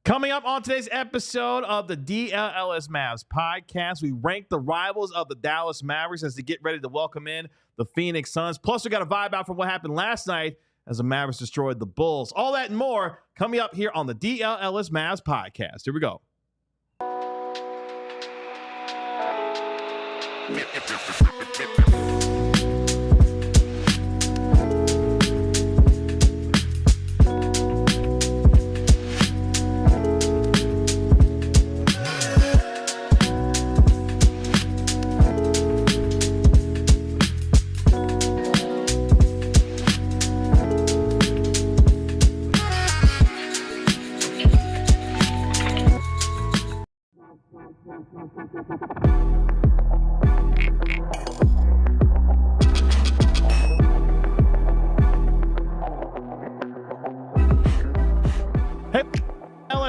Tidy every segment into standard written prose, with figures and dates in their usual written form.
Coming up on today's episode of the DLLS Mavs podcast, we rank the rivals of the Dallas Mavericks as they get ready to welcome in the Phoenix Suns. Plus, we got a vibe out from what happened last night as the Mavericks destroyed the Bulls. All that and more coming up here on the DLLS Mavs podcast. Here we go.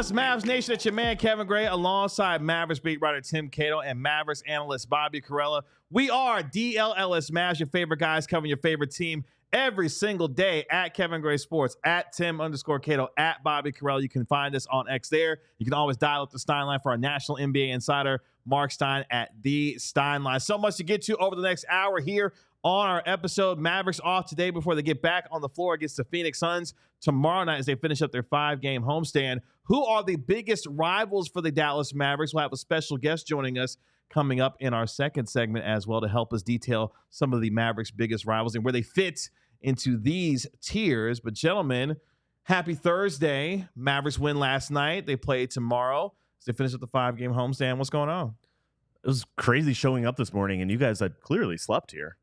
Mavs Nation, it's your man Kevin Gray alongside Mavericks beat writer Tim Cato and Mavericks analyst Bobby Carella. We are DLLS Mavs, your favorite guys covering your favorite team every single day at Kevin Gray Sports, at Tim_Cato, at Bobby Carella. You can find us on X there. You can always dial up the Stein line for our national NBA insider, Mark Stein at the Stein line. So much to get to over the next hour here on our episode. Mavericks off today before they get back on the floor against the Phoenix Suns tomorrow night as they finish up their 5-game homestand. Who are the biggest rivals for the Dallas Mavericks? We'll have a special guest joining us coming up in our second segment as well to help us detail some of the Mavericks' biggest rivals and where they fit into these tiers. But gentlemen, happy Thursday. Mavericks win last night. They play tomorrow as they finish up the 5-game homestand. What's going on? It was crazy showing up this morning, and you guys had clearly slept here.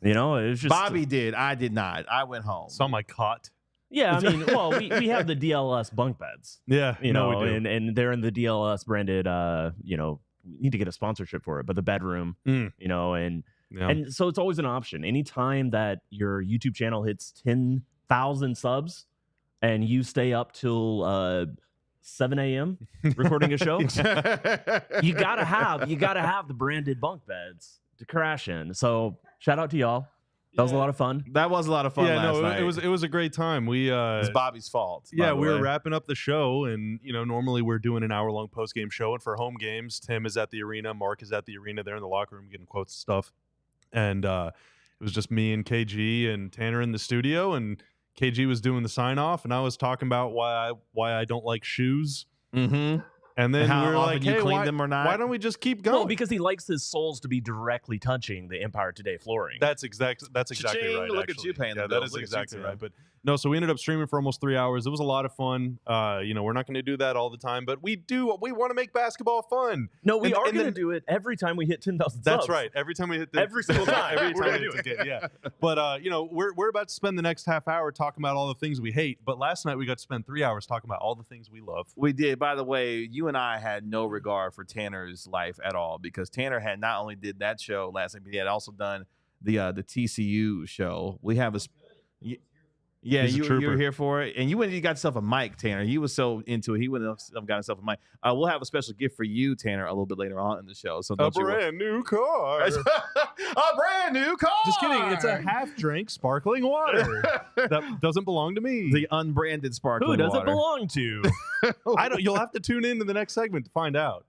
You know, it was just Bobby did. I did not. I went home. Saw my cot. Yeah, I mean, well, we have the DLS bunk beds. Yeah, you know, we do. and they're in the DLS branded. You know, we need to get a sponsorship for it, but the bedroom. You know, and so it's always an option. Anytime that your YouTube channel hits 10,000 subs, and you stay up till 7 a.m. recording a show, you gotta have the branded bunk beds to crash in. So shout out to y'all. That was a lot of fun. That was a lot of fun last night. It was a great time. We it's Bobby's fault. Yeah, we were wrapping up the show, and you know, normally we're doing an hour-long post-game show, and for home games, Tim is at the arena, Mark is at the arena. They're in the locker room getting quotes and stuff, and it was just me and KG and Tanner in the studio, and KG was doing the sign-off, and I was talking about why I don't like shoes. Mm-hmm. And then we were like, hey, clean them or not? Why don't we just keep going? Well, because he likes his soles to be directly touching the Empire Today flooring. That's exactly right. Look at you paying the bills. That is exactly right. But no, so we ended up streaming for almost 3 hours. It was a lot of fun. You know, we're not going to do that all the time, but we want to make basketball fun. No, we are going to do it every time we hit 10,000 subs. That's right. Every time we hit every single time. Every time we hit it, yeah. But you know, we're about to spend the next half hour talking about all the things we hate. But last night we got to spend 3 hours talking about all the things we love. We did. By the way, you and I had no regard for Tanner's life at all because Tanner had not only did that show last night, but he had also done the TCU show. We have a yeah, you were here for it, and you went and you got yourself a mic, Tanner. He was so into it, he wouldn't have got himself a mic. We'll have a special gift for you, Tanner, a little bit later on in the show. So a brand new car, a brand new car. Just kidding. It's a half-drink sparkling water that doesn't belong to me. The unbranded sparkling water. Who does it belong to? I don't. You'll have to tune in to the next segment to find out.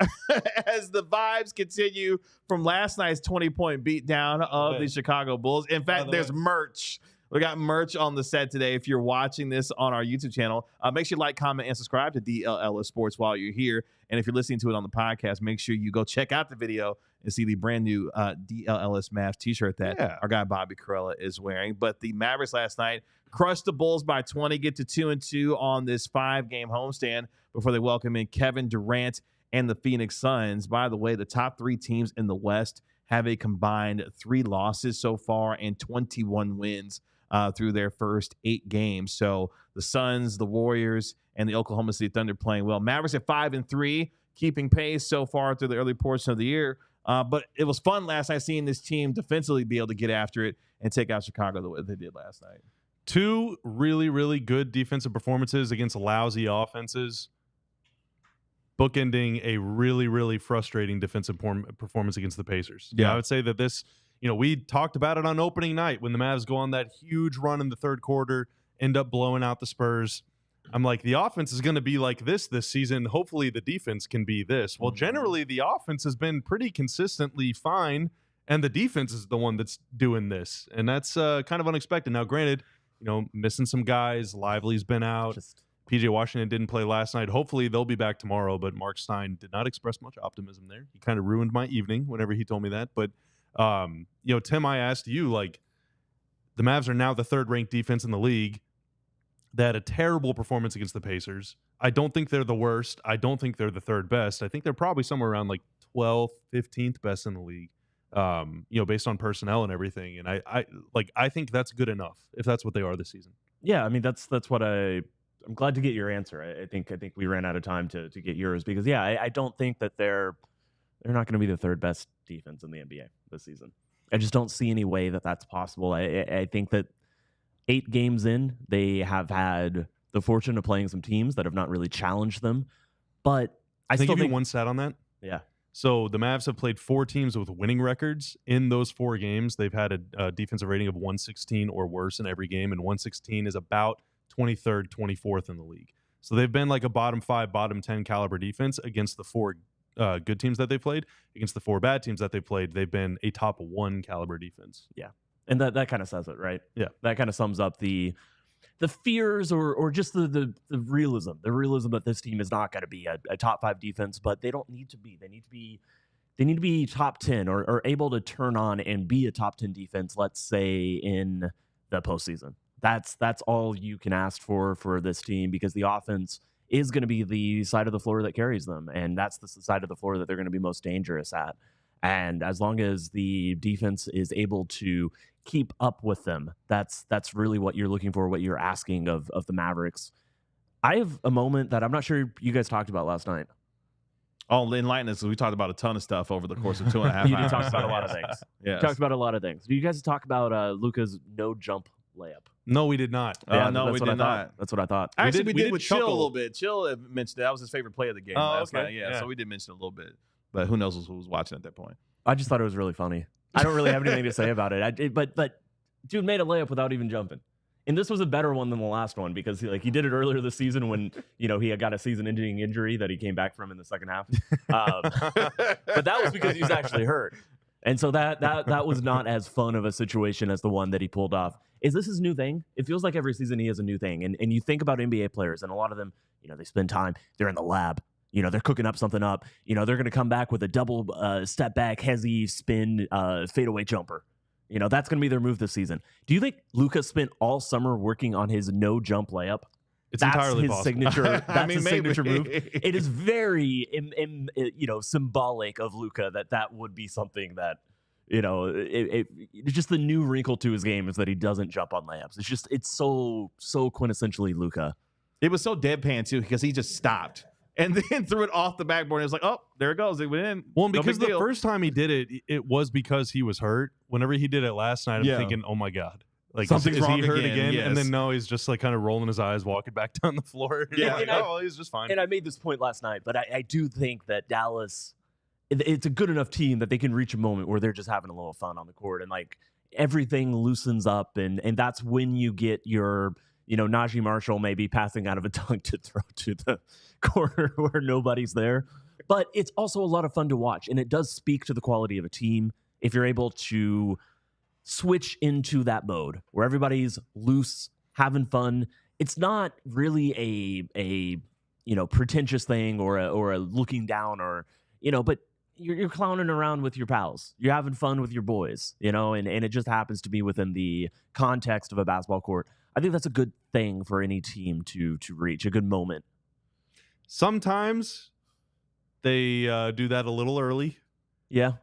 As the vibes continue from last night's 20-point beatdown of the Chicago Bulls. In fact, there's merch. We got merch on the set today. If you're watching this on our YouTube channel, make sure you like, comment, and subscribe to DLLS Sports while you're here. And if you're listening to it on the podcast, make sure you go check out the video and see the brand new DLLS Mavs t-shirt that our guy Bobby Carella is wearing. But the Mavericks last night crushed the Bulls by 20, get to 2-2 on this 5-game homestand before they welcome in Kevin Durant and the Phoenix Suns. By the way, the top 3 teams in the West have a combined 3 losses so far and 21 wins through their first 8 games. So the Suns, the Warriors, and the Oklahoma City Thunder playing well. Mavericks at 5-3, keeping pace so far through the early portion of the year. But it was fun last night seeing this team defensively be able to get after it and take out Chicago the way they did last night. 2 really, really good defensive performances against lousy offenses, bookending a really, really frustrating defensive performance against the Pacers. Yeah, I would say that this, you know, we talked about it on opening night when the Mavs go on that huge run in the third quarter, end up blowing out the Spurs. I'm like, the offense is going to be like this season. Hopefully the defense can be this. Well, generally the offense has been pretty consistently fine, and the defense is the one that's doing this. And that's kind of unexpected. Now, granted, missing some guys. Lively's been out. PJ Washington didn't play last night. Hopefully they'll be back tomorrow, but Mark Stein did not express much optimism there. He kind of ruined my evening whenever he told me that. But, Tim, I asked you, like, the Mavs are now the third-ranked defense in the league. They had a terrible performance against the Pacers. I don't think they're the worst. I don't think they're the third best. I think they're probably somewhere around like 12th, 15th best in the league, based on personnel and everything. And I think that's good enough if that's what they are this season. Yeah, I mean that's what I'm glad to get your answer. I think we ran out of time to get yours because I don't think that they're not going to be the third best defense in the NBA this season. I just don't see any way that that's possible. I think that 8 games in, they have had the fortune of playing some teams that have not really challenged them. But I still give think you one stat on that. Yeah. So the Mavs have played 4 teams with winning records. In those 4 games, they've had a defensive rating of 116 or worse in every game, and 116 is about 23rd, 24th in the league. So they've been like a bottom 5, bottom 10 caliber defense against the 4 good teams that they played. Against the 4 bad teams that they played, they've been a top 1 caliber defense. Yeah. And that kind of says it, right? Yeah. That kind of sums up the fears or just the realism. The realism that this team is not going to be a top 5 defense, but they don't need to be. They need to be top 10 or able to turn on and be a top 10 defense, let's say, in the postseason. That's all you can ask for this team because the offense is going to be the side of the floor that carries them, and that's the side of the floor that they're going to be most dangerous at. And as long as the defense is able to keep up with them, that's really what you're looking for, what you're asking of the Mavericks. I have a moment that I'm not sure you guys talked about last night. Oh, enlighten us. We talked about a ton of stuff over the course of 2.5 hours. You did talk about a lot of things. Yeah, talked about a lot of things. Do you guys talk about Luka's no jump layup? No, we did not. No, we did not. That's what I thought. Actually, we did with chuckle. Chill a little bit. Chill mentioned that was his favorite play of the game last night. Yeah, so we did mention it a little bit. But who knows who was watching at that point. I just thought it was really funny. I don't really have anything to say about it. But dude made a layup without even jumping. And this was a better one than the last one because he did it earlier this season when he had got a season-ending injury that he came back from in the second half. But that was because he was actually hurt. And so that was not as fun of a situation as the one that he pulled off. Is this his new thing? It feels like every season he has a new thing. And you think about NBA players, and a lot of them, they spend time, they're in the lab. They're cooking up something up. They're going to come back with a double step back, hezzy spin, fadeaway jumper. That's going to be their move this season. Do you think Luka spent all summer working on his no jump layup? That's entirely his possible. Signature. That's his signature move. It is very, symbolic of Luka that would be something that, it's just the new wrinkle to his game is that he doesn't jump on layups. It's so quintessentially Luka. It was so deadpan too because he just stopped. And then threw it off the backboard. It was like, oh, there it goes. It went in. Well, because the first time he did it, it was because he was hurt. Whenever he did it last night, I'm thinking, oh my God. Like, something's wrong he hurt again? Yes. And then no, he's just like kind of rolling his eyes, walking back down the floor. Yeah. He's just fine. And I made this point last night, but I do think that Dallas, it's a good enough team that they can reach a moment where they're just having a little fun on the court. And like everything loosens up. And that's when you get your, Najee Marshall maybe passing out of a dunk to throw to the corner where nobody's there. But it's also a lot of fun to watch. And it does speak to the quality of a team if you're able to switch into that mode where everybody's loose, having fun. It's not really a pretentious thing or a looking down or, but you're clowning around with your pals. You're having fun with your boys, and it just happens to be within the context of a basketball court. I think that's a good thing for any team to reach, a good moment. Sometimes they do that a little early. Yeah.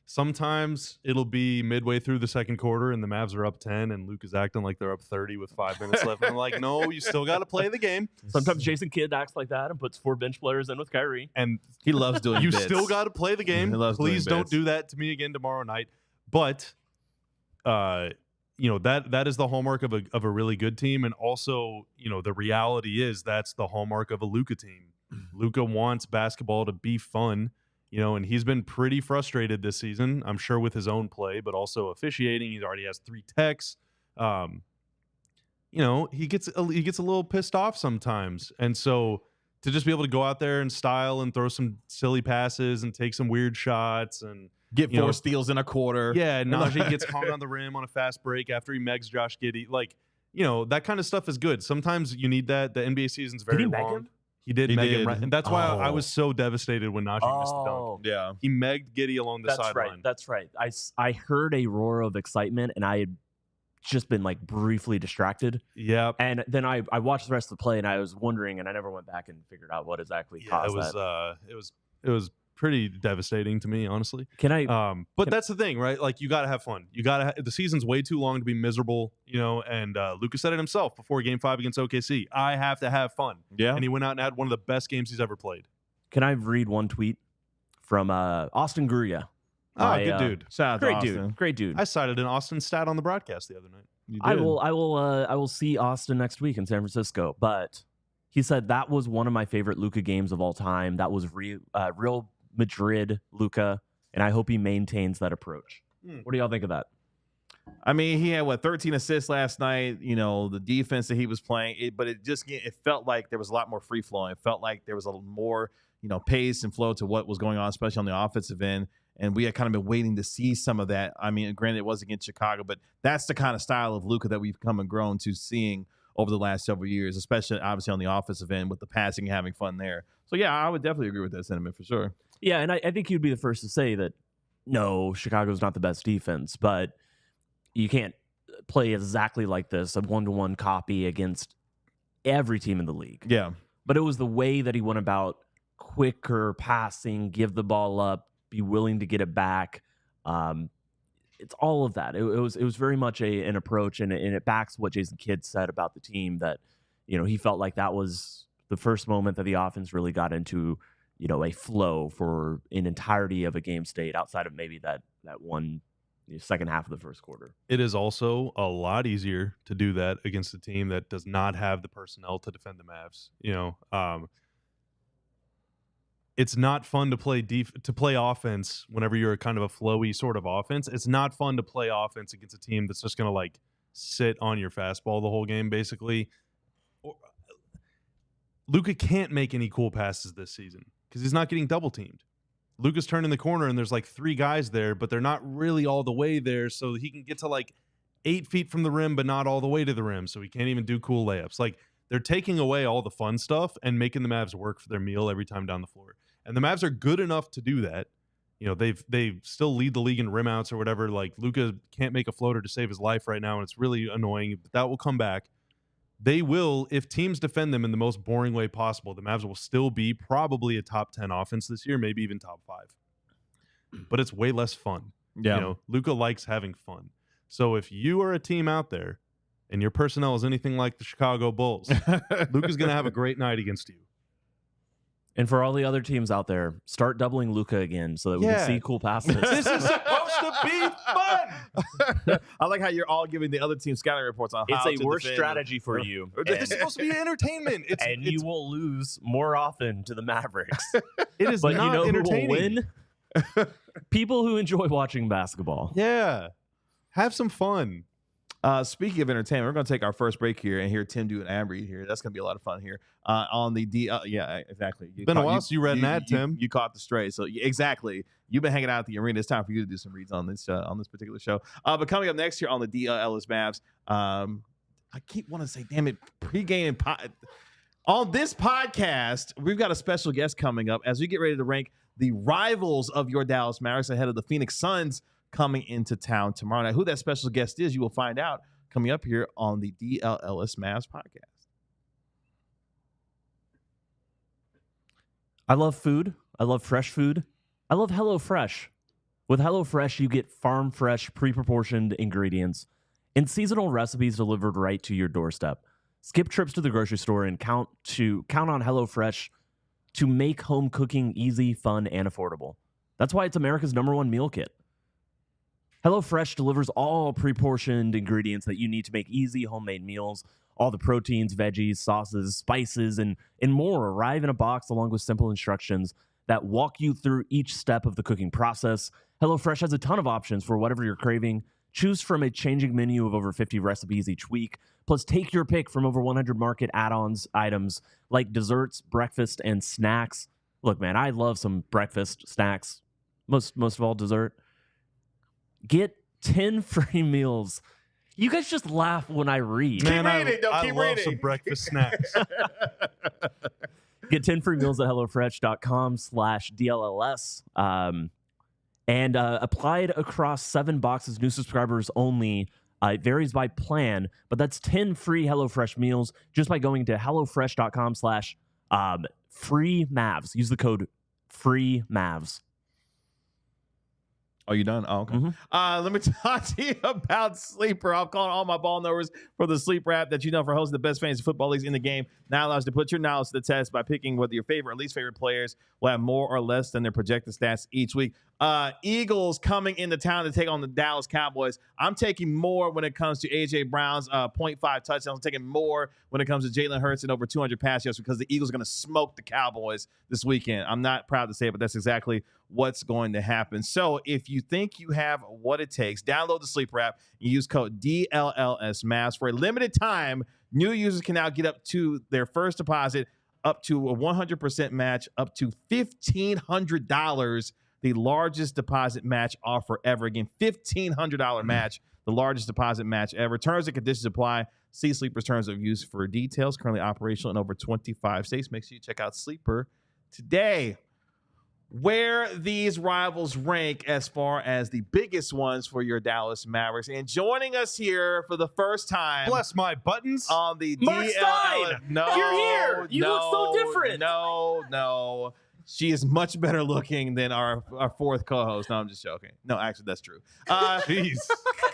Sometimes it'll be midway through the second quarter and the Mavs are up 10 and Luka's acting like they're up 30 with 5 minutes left. And I'm like, no, you still got to play the game. Sometimes Jason Kidd acts like that and puts 4 bench players in with Kyrie. And he loves doing You bits. still got to play the game. Please don't do that to me again tomorrow night. But, that is the hallmark of a really good team. And also, the reality is that's the hallmark of a Luka team. Luka wants basketball to be fun. And he's been pretty frustrated this season, I'm sure, with his own play, but also officiating. He already has 3 techs. he gets a little pissed off sometimes. And so to just be able to go out there and style and throw some silly passes and take some weird shots and get 4 steals in a quarter. Yeah, Najee gets hung on the rim on a fast break after he megs Josh Giddey. Like, that kind of stuff is good. Sometimes you need that. The NBA season's very long. Did he meg him? He did meg him, right? And that's why I was so devastated when Najee missed the dunk. Yeah. He megged Giddey along the sideline. That's right. I heard a roar of excitement, and I had just been like briefly distracted. Yeah. And then I watched the rest of the play, and I was wondering, and I never went back and figured out what exactly caused that. It was pretty devastating to me, honestly. But that's the thing, right? Like, you got to have fun. The season's way too long to be miserable, and Luka said it himself before Game 5 against OKC. I have to have fun. Yeah. And he went out and had one of the best games he's ever played. Can I read one tweet from Austin Guria? Good dude. Shout out to Austin. Great dude. I cited an Austin stat on the broadcast the other night. I will see Austin next week in San Francisco, but he said that was one of my favorite Luka games of all time. That was real Madrid Luka, and I hope he maintains that approach. What do y'all think of that? I mean, he had 13 assists last night. The defense that he was playing, but it felt like there was a lot more free flowing. It felt like there was a little more pace and flow to what was going on, especially on the offensive end. And we had kind of been waiting to see some of that. I mean, granted, it was against Chicago, but that's the kind of style of Luka that we've come and grown to seeing over the last several years, especially obviously on the offensive end with the passing and having fun there. So, yeah, I would definitely agree with that sentiment for sure. Yeah, and I think you'd be the first to say that, no, Chicago's not the best defense, but you can't play exactly like this, a one-to-one copy against every team in the league. Yeah. But it was the way that he went about quicker passing, give the ball up, be willing to get it back. It's all of that. It was very much an approach, and it backs what Jason Kidd said about the team, that he felt like that was the first moment that the offense really got into a flow for an entirety of a game state outside of maybe that one second half of the first quarter. It is also a lot easier to do that against a team that does not have the personnel to defend the Mavs. It's not fun to play offense whenever you're kind of a flowy sort of offense. It's not fun to play offense against a team that's just going to sit on your fastball the whole game, basically. Luka can't make any cool passes this season because he's not getting double teamed. Luka's turning the corner and there's 3 guys there, but they're not really all the way there. So he can get to 8 feet from the rim, but not all the way to the rim. So he can't even do cool layups. They're taking away all the fun stuff and making the Mavs work for their meal every time down the floor. And the Mavs are good enough to do that. They still lead the league in rim outs or whatever. Luka can't make a floater to save his life right now, and it's really annoying. But that will come back. They will, if teams defend them in the most boring way possible, the Mavs will still be probably a top 10 offense this year, maybe even top 5. But it's way less fun. Yeah. Luka likes having fun. So if you are a team out there and your personnel is anything like the Chicago Bulls, Luka's going to have a great night against you. And for all the other teams out there, start doubling Luka again so that we can see cool passes. This is supposed to be fun. I like how you're all giving the other team scouting reports on how it's a worse strategy for you. This is supposed to be entertainment. You will lose more often to the Mavericks. It is not entertaining. Who will win? People who enjoy watching basketball. Yeah. Have some fun. Speaking of entertainment, we're going to take our first break here and hear Tim do an ad read here. That's going to be a lot of fun here on the yeah, exactly. It's been a while since you read an ad, Tim. You caught the stray, so exactly. You've been hanging out at the arena. It's time for you to do some reads on this particular show. But coming up next here on the DLLS Mavs, I keep wanting to say, damn it, pregame on this podcast. We've got a special guest coming up as we get ready to rank the rivals of your Dallas Mavericks ahead of the Phoenix Suns coming into town tomorrow night. Who that special guest is, you will find out coming up here on the DLLS Mavs podcast. I love food. I love fresh food. I love HelloFresh. With HelloFresh, you get farm fresh, pre-proportioned ingredients and seasonal recipes delivered right to your doorstep. Skip trips to the grocery store and count on HelloFresh to make home cooking easy, fun, and affordable. That's why it's America's #1 meal kit. HelloFresh delivers all pre-portioned ingredients that you need to make easy homemade meals. All the proteins, veggies, sauces, spices, and more arrive in a box along with simple instructions that walk you through each step of the cooking process. HelloFresh has a ton of options for whatever you're craving. Choose from a changing menu of over 50 recipes each week. Plus, take your pick from over 100 market add-ons items like desserts, breakfast, and snacks. Look, man, I love some breakfast, snacks, most of all dessert. Get 10 free meals. You guys just laugh when I read. Man, keep reading. I Keep love reading. some breakfast snacks. Get 10 free meals at HelloFresh.com/DLLS. And applied across 7 boxes, new subscribers only. It varies by plan, but that's 10 free HelloFresh meals just by going to HelloFresh.com/free-mavs. Use the code FREE-MAVS. Oh, you done? Oh, okay. Let me talk to you about Sleeper. I'm calling all my ball knowers for the Sleeper app that you know for hosting the best fantasy football leagues in the game. Now allows you to put your knowledge to the test by picking whether your favorite or least favorite players will have more or less than their projected stats each week. Eagles coming into town to take on the Dallas Cowboys. I'm taking more when it comes to A.J. Brown's 0.5 touchdowns. I'm taking more when it comes to Jalen Hurts and over 200 pass yards because the Eagles are going to smoke the Cowboys this weekend. I'm not proud to say it, but that's exactly what's going to happen. So if you think you have what it takes, download the Sleeper app and use code DLLS Mavs. For a limited time, new users can now get up to their first deposit up to a 100% match, up to $1,500, the largest deposit match offer ever. Again, $1,500 match, the largest deposit match ever. Terms and conditions apply. See Sleeper's terms of use for details. Currently operational in over 25 states. Make sure you check out Sleeper today. Where these rivals rank as far as the biggest ones for your Dallas Mavericks. And joining us here for the first time. Bless my buttons. On the Mark DLLS. Stein! No. You're here! You look so different! No. She is much better looking than our fourth co-host. No, I'm just joking. No, actually, that's true. Jeez.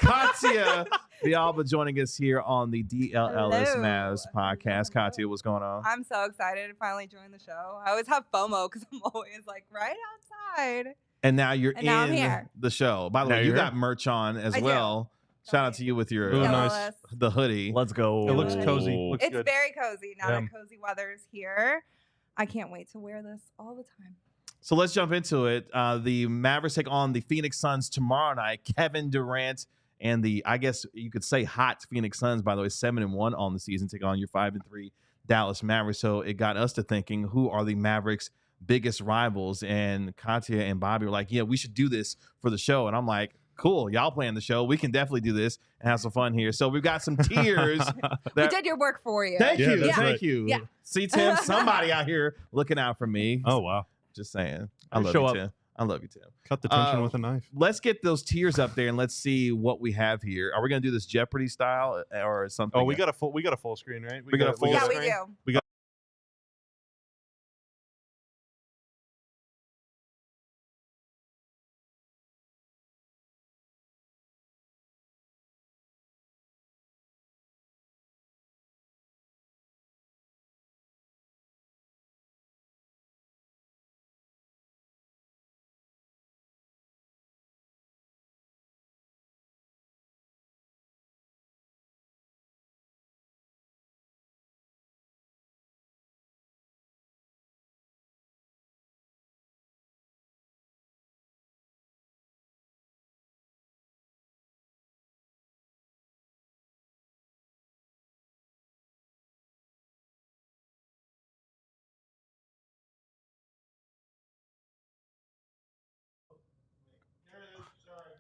Katya Villalba joining us here on the DLLS Hello. Mavs podcast. Katya, what's going on? I'm so excited to finally join the show. I always have FOMO because I'm always like right outside. And now you're now I'm in here. the show. By the Now way, you you're got merch on as I do. well. Shout out to you with your Ooh, DLLS. nice. the hoodie. Let's go. It looks cozy. Looks It's good. very cozy now Yeah. that cozy weather's here. I can't wait to wear this all the time. So let's jump into it. The Mavericks take on the Phoenix Suns tomorrow night. Kevin Durant and the, I guess you could say, hot Phoenix Suns, by the way, 7-1 on the season, take on your 5-3 Dallas Mavericks. So it got us to thinking, who are the Mavericks' biggest rivals? And Katya and Bobby were like, yeah, we should do this for the show. And I'm like, cool, y'all playing the show. We can definitely do this and have some fun here. So we've got some tiers. We did your work for you. Thank Yeah, you. that's Thank right. you. Yeah. See, Tim, somebody out here looking out for me. Oh, wow. Just saying. I love Show you, up. Tim. I love you, Tim. Cut the tension with a knife. Let's get those tiers up there and let's see what we have here. Are we going to do this Jeopardy style or something? Oh, we got a full screen, right? We got a full Yeah, screen? we do.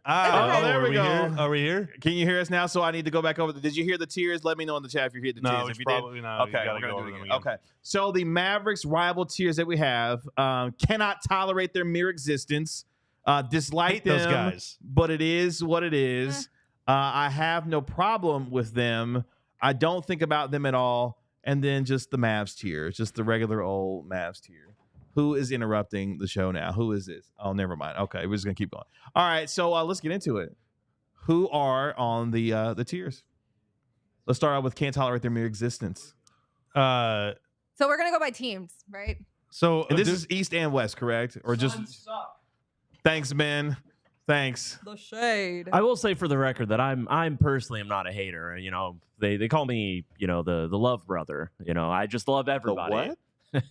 Oh, there we go. Are we here? Can you hear us now? So I need to go back over. Did you hear the tiers? Let me know in the chat if you hear the No, tiers. it's If you probably not. did, okay, we're gonna do it again. Okay. So the Mavericks rival tiers that we have cannot tolerate their mere existence. Dislike Hate them, those guys. but it is what it is. I have no problem with them. I don't think about them at all. And then just the Mavs tier, just the regular old Mavs tier. Who is interrupting the show now? Who is this? Oh, never mind. Okay, we're just gonna keep going. All right, so let's get into it. Who are on the tiers? Let's start out with can't tolerate their mere existence. So we're gonna go by teams, right? So And this is East and West, correct? Or just thanks, Ben. Thanks. The shade. I will say for the record that I'm personally am not a hater. You know, they call me, you know, the love brother. You know, I just love everybody. what?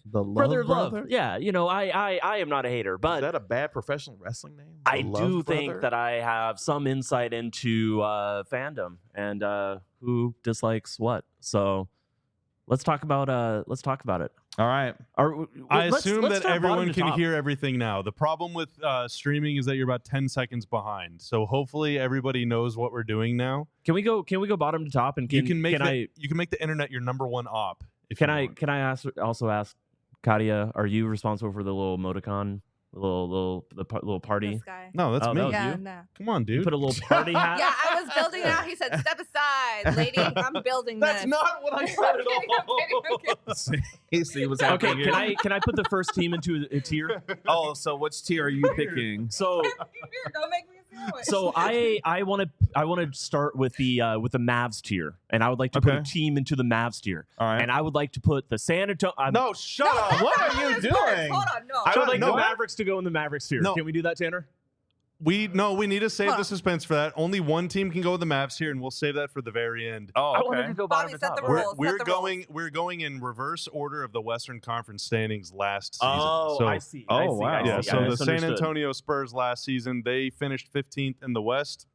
The Love Brother Brother? Love. Yeah, I am not a hater, but Is that a bad professional wrestling name? I do think that I have some insight into fandom and who dislikes what. So let's talk about it. All right. I assume that everyone can hear everything now. The problem with streaming is that you're about 10 seconds behind. So hopefully everybody knows what we're doing now. Can we go bottom to top and you can make the internet your number one op. Can I also ask Katia, are you responsible for the little emoticon? Little party. This guy. No, that's me. Yeah, you. no. Come on, dude. You put a little party hat. Yeah, I was building it out. He said, "Step aside, lady. I'm building this." That's not what I said at all. See what's happening. Okay, can I put the first team into a tier? Oh, so which tier are you picking? So Don't make me a sandwich. So I want to start with the Mavs tier, and I would like to put a team into the Mavs tier. All right. And I would like to put the San Antonio. No, shut up. What are you doing? Hold on, no. I would like the Mavericks to go in the Mavericks tier. No. Can we do that, Tanner? We need to save the suspense for that. Only one team can go with the Mavs here, and we'll save that for the very end. Oh, I okay. wanted to go bottom Bobby, to set top. the rules. We're going in reverse order of the Western Conference standings last season. Oh, so, I see. Oh, I see, wow. I see. Yeah, I so the San misunderstood. Antonio Spurs last season, they finished 15th in the West.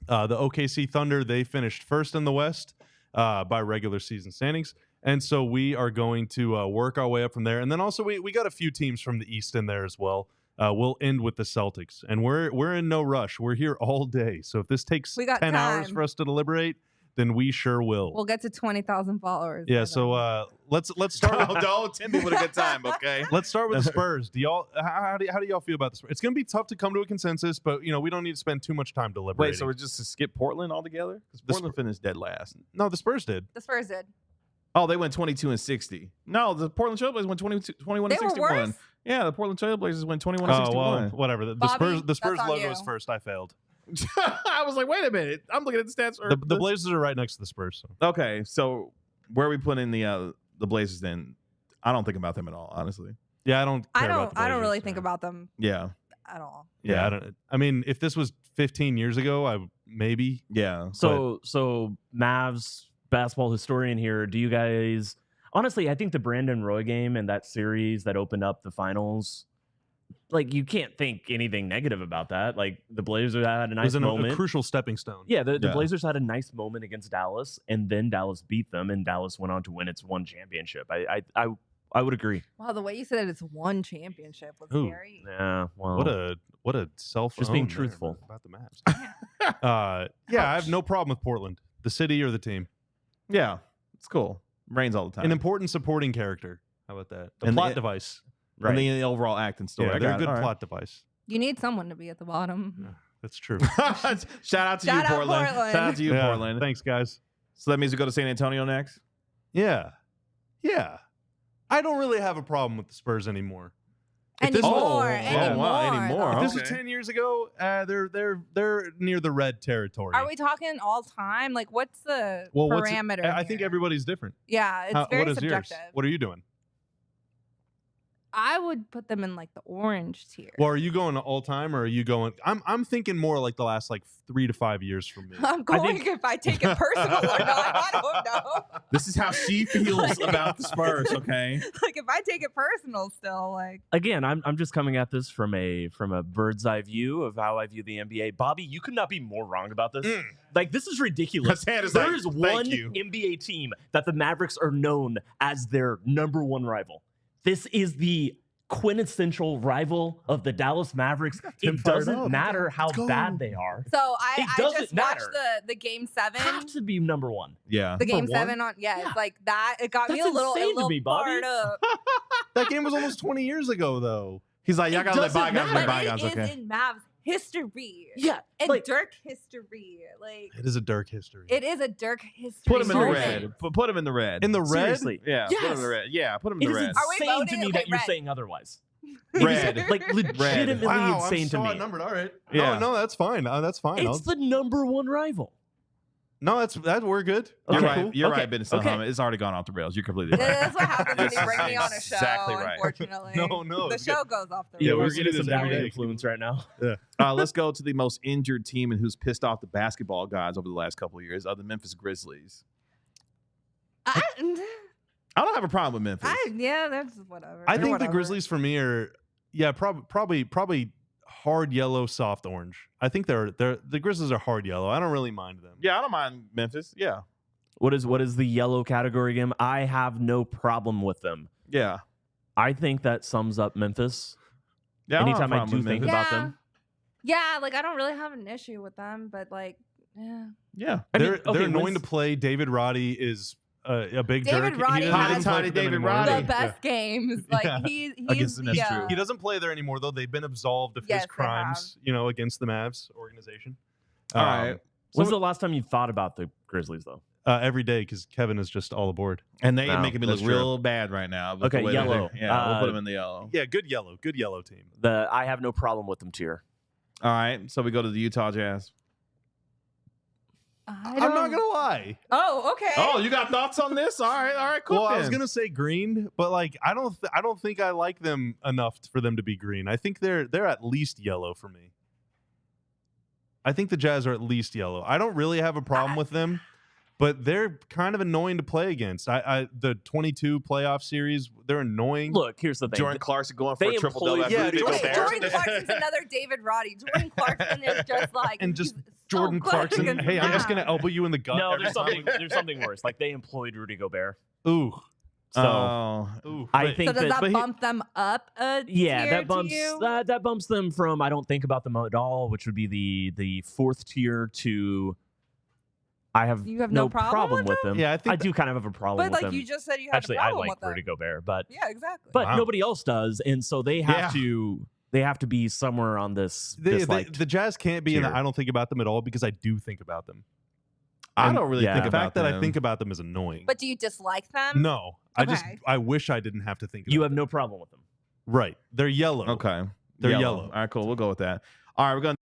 The OKC Thunder, they finished first in the West by regular season standings. And so we are going to work our way up from there. And then also we got a few teams from the East in there as well. We'll end with the Celtics. And we're in no rush. We're here all day. So if this takes We got 10 hours time. for us to deliberate, then we sure will. We'll get to 20,000 followers. Yeah, so let's start with Don't tempt me with a good time, okay? Let's start with the Spurs. How do y'all feel about the Spurs? It's going to be tough to come to a consensus, but we don't need to spend too much time deliberating. Wait, so we're just to skip Portland altogether? Because Portland finished dead last. No, the Spurs did. The Spurs did. Oh, they went 22-60. No, the Portland Trailblazers went 21 They and were 61. worse? Yeah, the Portland Trailblazers went 21 and Oh, 61. well, whatever. The Bobby, Spurs that's on logo you. was first. I failed. I was like, wait a minute. I'm looking at the stats. The Blazers are right next to the Spurs. So. Okay, so where are we putting the Blazers then? I don't think about them at all, honestly. Yeah, I don't. I care don't. about the I don't Blazers, really think about them Yeah. at all. Yeah, I don't. I mean, if this was 15 years ago, maybe. Yeah. So Mavs basketball historian here. Do you guys honestly? I think the Brandon Roy game and that series that opened up the finals. Like, you can't think anything negative about that. Like, the Blazers had a nice moment. A crucial stepping stone. Yeah, the Blazers had a nice moment against Dallas, and then Dallas beat them, and Dallas went on to win its one championship. I would agree. Wow, the way you said it's one championship was Ooh. very. Yeah, well, What a self. Just being truthful about the Mavs. Yeah, I have no problem with Portland, the city or the team. Yeah, it's cool. Rains all the time. An important supporting character. How about that? A And plot device. right. And the overall acting story. Yeah, they're a good plot device. You need someone to be at the bottom. That's true. Shout out to you, Portland. Shout out to you, Portland. Thanks, guys. So that means we go to San Antonio next? Yeah. I don't really have a problem with the Spurs anymore. Anymore. Anymore. If this was 10 years ago, they're near the red territory. Are we talking all time? Like, what's the What's parameter? I think everybody's different. Yeah, it's very what is subjective. yours? What are you doing? I would put them in like the orange tier. Well, are you going all time or are you going? I'm thinking more like the last 3 to 5 years for me. I'm going if I take it personal or not. I don't know. This is how she feels about the Spurs, okay? Like, if I take it personal still, like. Again, I'm just coming at this from a bird's eye view of how I view the NBA. Bobby, you could not be more wrong about this. Like, this is ridiculous. There is one NBA team that the Mavericks are known as their number one rival. This is the quintessential rival of the Dallas Mavericks. It doesn't matter how bad they are. So I just watched the game 7. Have to be number one. Yeah. The game 7 on it's like that. It got me a little fired up. That game was almost 20 years ago, though. He's like, y'all gotta let bygones be bygones, okay? It is okay? in Mavs history. Yeah. And like, Dirk history. Like, it is a Dirk history. It is a Dirk history. Put him in the moment. red. Put him in the red. In the red? Seriously. Yeah. Yes. Put him in the red. Yeah. Put him in the red. It is insane to me that you're red. saying otherwise. Red. Like, legitimately wow, insane to me. Numbered. All right. Yeah. No, that's fine. That's fine. It's the number one rival. No, we're good. You're Okay, right. cool. You're Okay, right, Benson. okay. It's already gone off the rails. You're completely right. That's what happens when you bring me on a show, Exactly right. unfortunately. No. The show goes off the Yeah, rails. we're getting some every bad day. influence right now. Let's go to the most injured team and who's pissed off the basketball gods over the last couple of years, the Memphis Grizzlies. I don't have a problem with Memphis. That's whatever. I think the whatever. Grizzlies for me are probably hard yellow, soft orange. I think the Grizzlies are hard yellow. I don't really mind them. Yeah, I don't mind Memphis. Yeah. What is the yellow category again? I have no problem with them. Yeah. I think that sums up Memphis. Yeah. Anytime I do think about them. Yeah, like I don't really have an issue with them, but like, yeah. Yeah. They're annoying to play. David Roddy is a big David jerk. Roddy has David the best games. Like he's Against the Nets, yeah. true. He doesn't play there anymore though. They've been absolved of Yes, his crimes, against the Mavs organization. All right. When's the last time you thought about the Grizzlies though? Every day because Kevin is just all aboard. And they No, making me look that's true. real bad right now. with Okay, the way yellow. Yeah, we'll put them in the yellow. Yeah, good yellow team. I have no problem with them tier. All right. So we go to the Utah Jazz. I'm not gonna lie. Oh, okay. Oh, you got thoughts on this? All right, cool. Well, I was gonna say green, but like I don't think I like them enough for them to be green. I think they're at least yellow for me. I think the Jazz are at least yellow. I don't really have a problem with them, but they're kind of annoying to play against. The 22 playoff series, they're annoying. Look, here's the thing. Jordan Clarkson going for a triple double. Yeah, Jordan Clarkson's another David Roddy. Jordan Clarkson is just like and just he's Jordan so Clarkson. good. Hey, I'm just gonna elbow you in the gut. No, every there's something worse. Like they employed Rudy Gobert. Ooh. So Ooh. I think So does that but bump them up a yeah, tier that bumps to you? that bumps them from I don't think about them at all, which would be the fourth tier to I have, You have no no problem with them. Yeah, I think I do kind of have a problem But with like them. you just said, you had Actually, a I problem like with Rudy them. Gobert, but Yeah, exactly. but Wow. nobody else does, and so they have to be somewhere on this. the Jazz can't be in tier. the I don't think about them at all because I do think about them. I don't really yeah. think The about fact that I them. think about them is annoying. But do you dislike them? No, Okay. I wish I didn't have to think about you them. have no problem with them. Right. They're yellow. Okay. They're yellow. All right, cool. We'll go with that. All right, we're going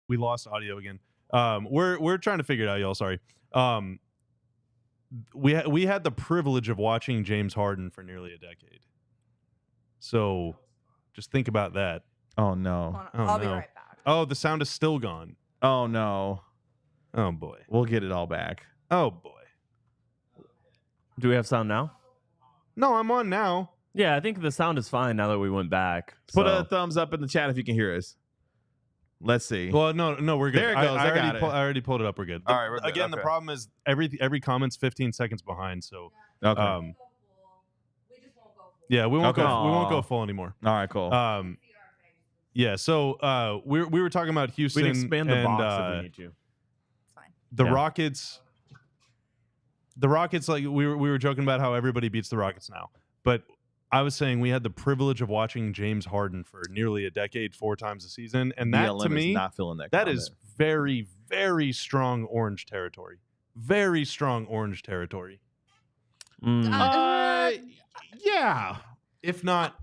We lost audio again. We're trying to figure it out, y'all. Sorry. We had the privilege of watching James Harden for nearly a decade. So, just think about that. Oh no. Hold on, Oh, I'll be no. right back. Oh, the sound is still gone. Oh no. Oh boy. We'll get it all back. Oh boy. Do we have sound now? No, I'm on now. Yeah, I think the sound is fine now that we went back. Put so. a thumbs up in the chat if you can hear us. Let's see. Well, no, we're good. There it goes. I got it. I already pulled it up. We're good. All right, we're good. Again, the Okay. problem is every comment's 15 seconds behind. So, Okay. yeah, we won't Okay. go. We won't go full anymore. All right, cool. Yeah. So, we were talking about Houston. We can expand the and, box if we need to. The Yeah. Rockets. The Rockets, like we were joking about how everybody beats the Rockets now, but I was saying we had the privilege of watching James Harden for nearly a decade, 4 times a season, and that BLM to me, is not feeling that. that comment. is very, very strong orange territory. Very strong orange territory. Yeah. If not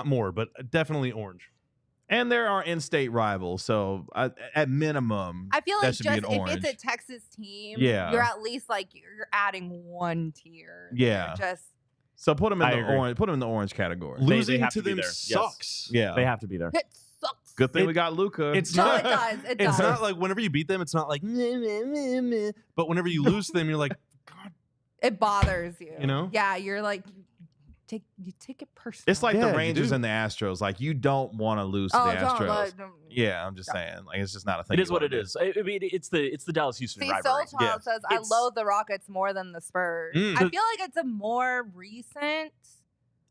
more, but definitely orange. And there are in-state rivals, so at minimum, I feel that like should just be an if orange. it's a Texas team, Yeah. you're at least like you're adding one tier. Yeah. They're just So put them in I the agree. orange. Put them in the orange category. They Losing have to to be them there. Yes. sucks. Yeah, They have to be there. it sucks. Good thing It- we got Luka. It's No, not. it does. It It's does. not like whenever you beat them, it's not like meh, meh, meh, meh. But whenever you lose them, you're like, God. It bothers you. You know? Yeah, you're like you take it personally. It's like Yeah, the you Rangers do. and the Astros. Like you don't want to lose to the Astros. Yeah, I'm just saying. Like it's just not a thing. It is you what wanna it do. is. I mean, it's the Dallas Houston See, rivalry. Soul Child says I It's- loathe the Rockets more than the Spurs. Mm. I feel like it's a more recent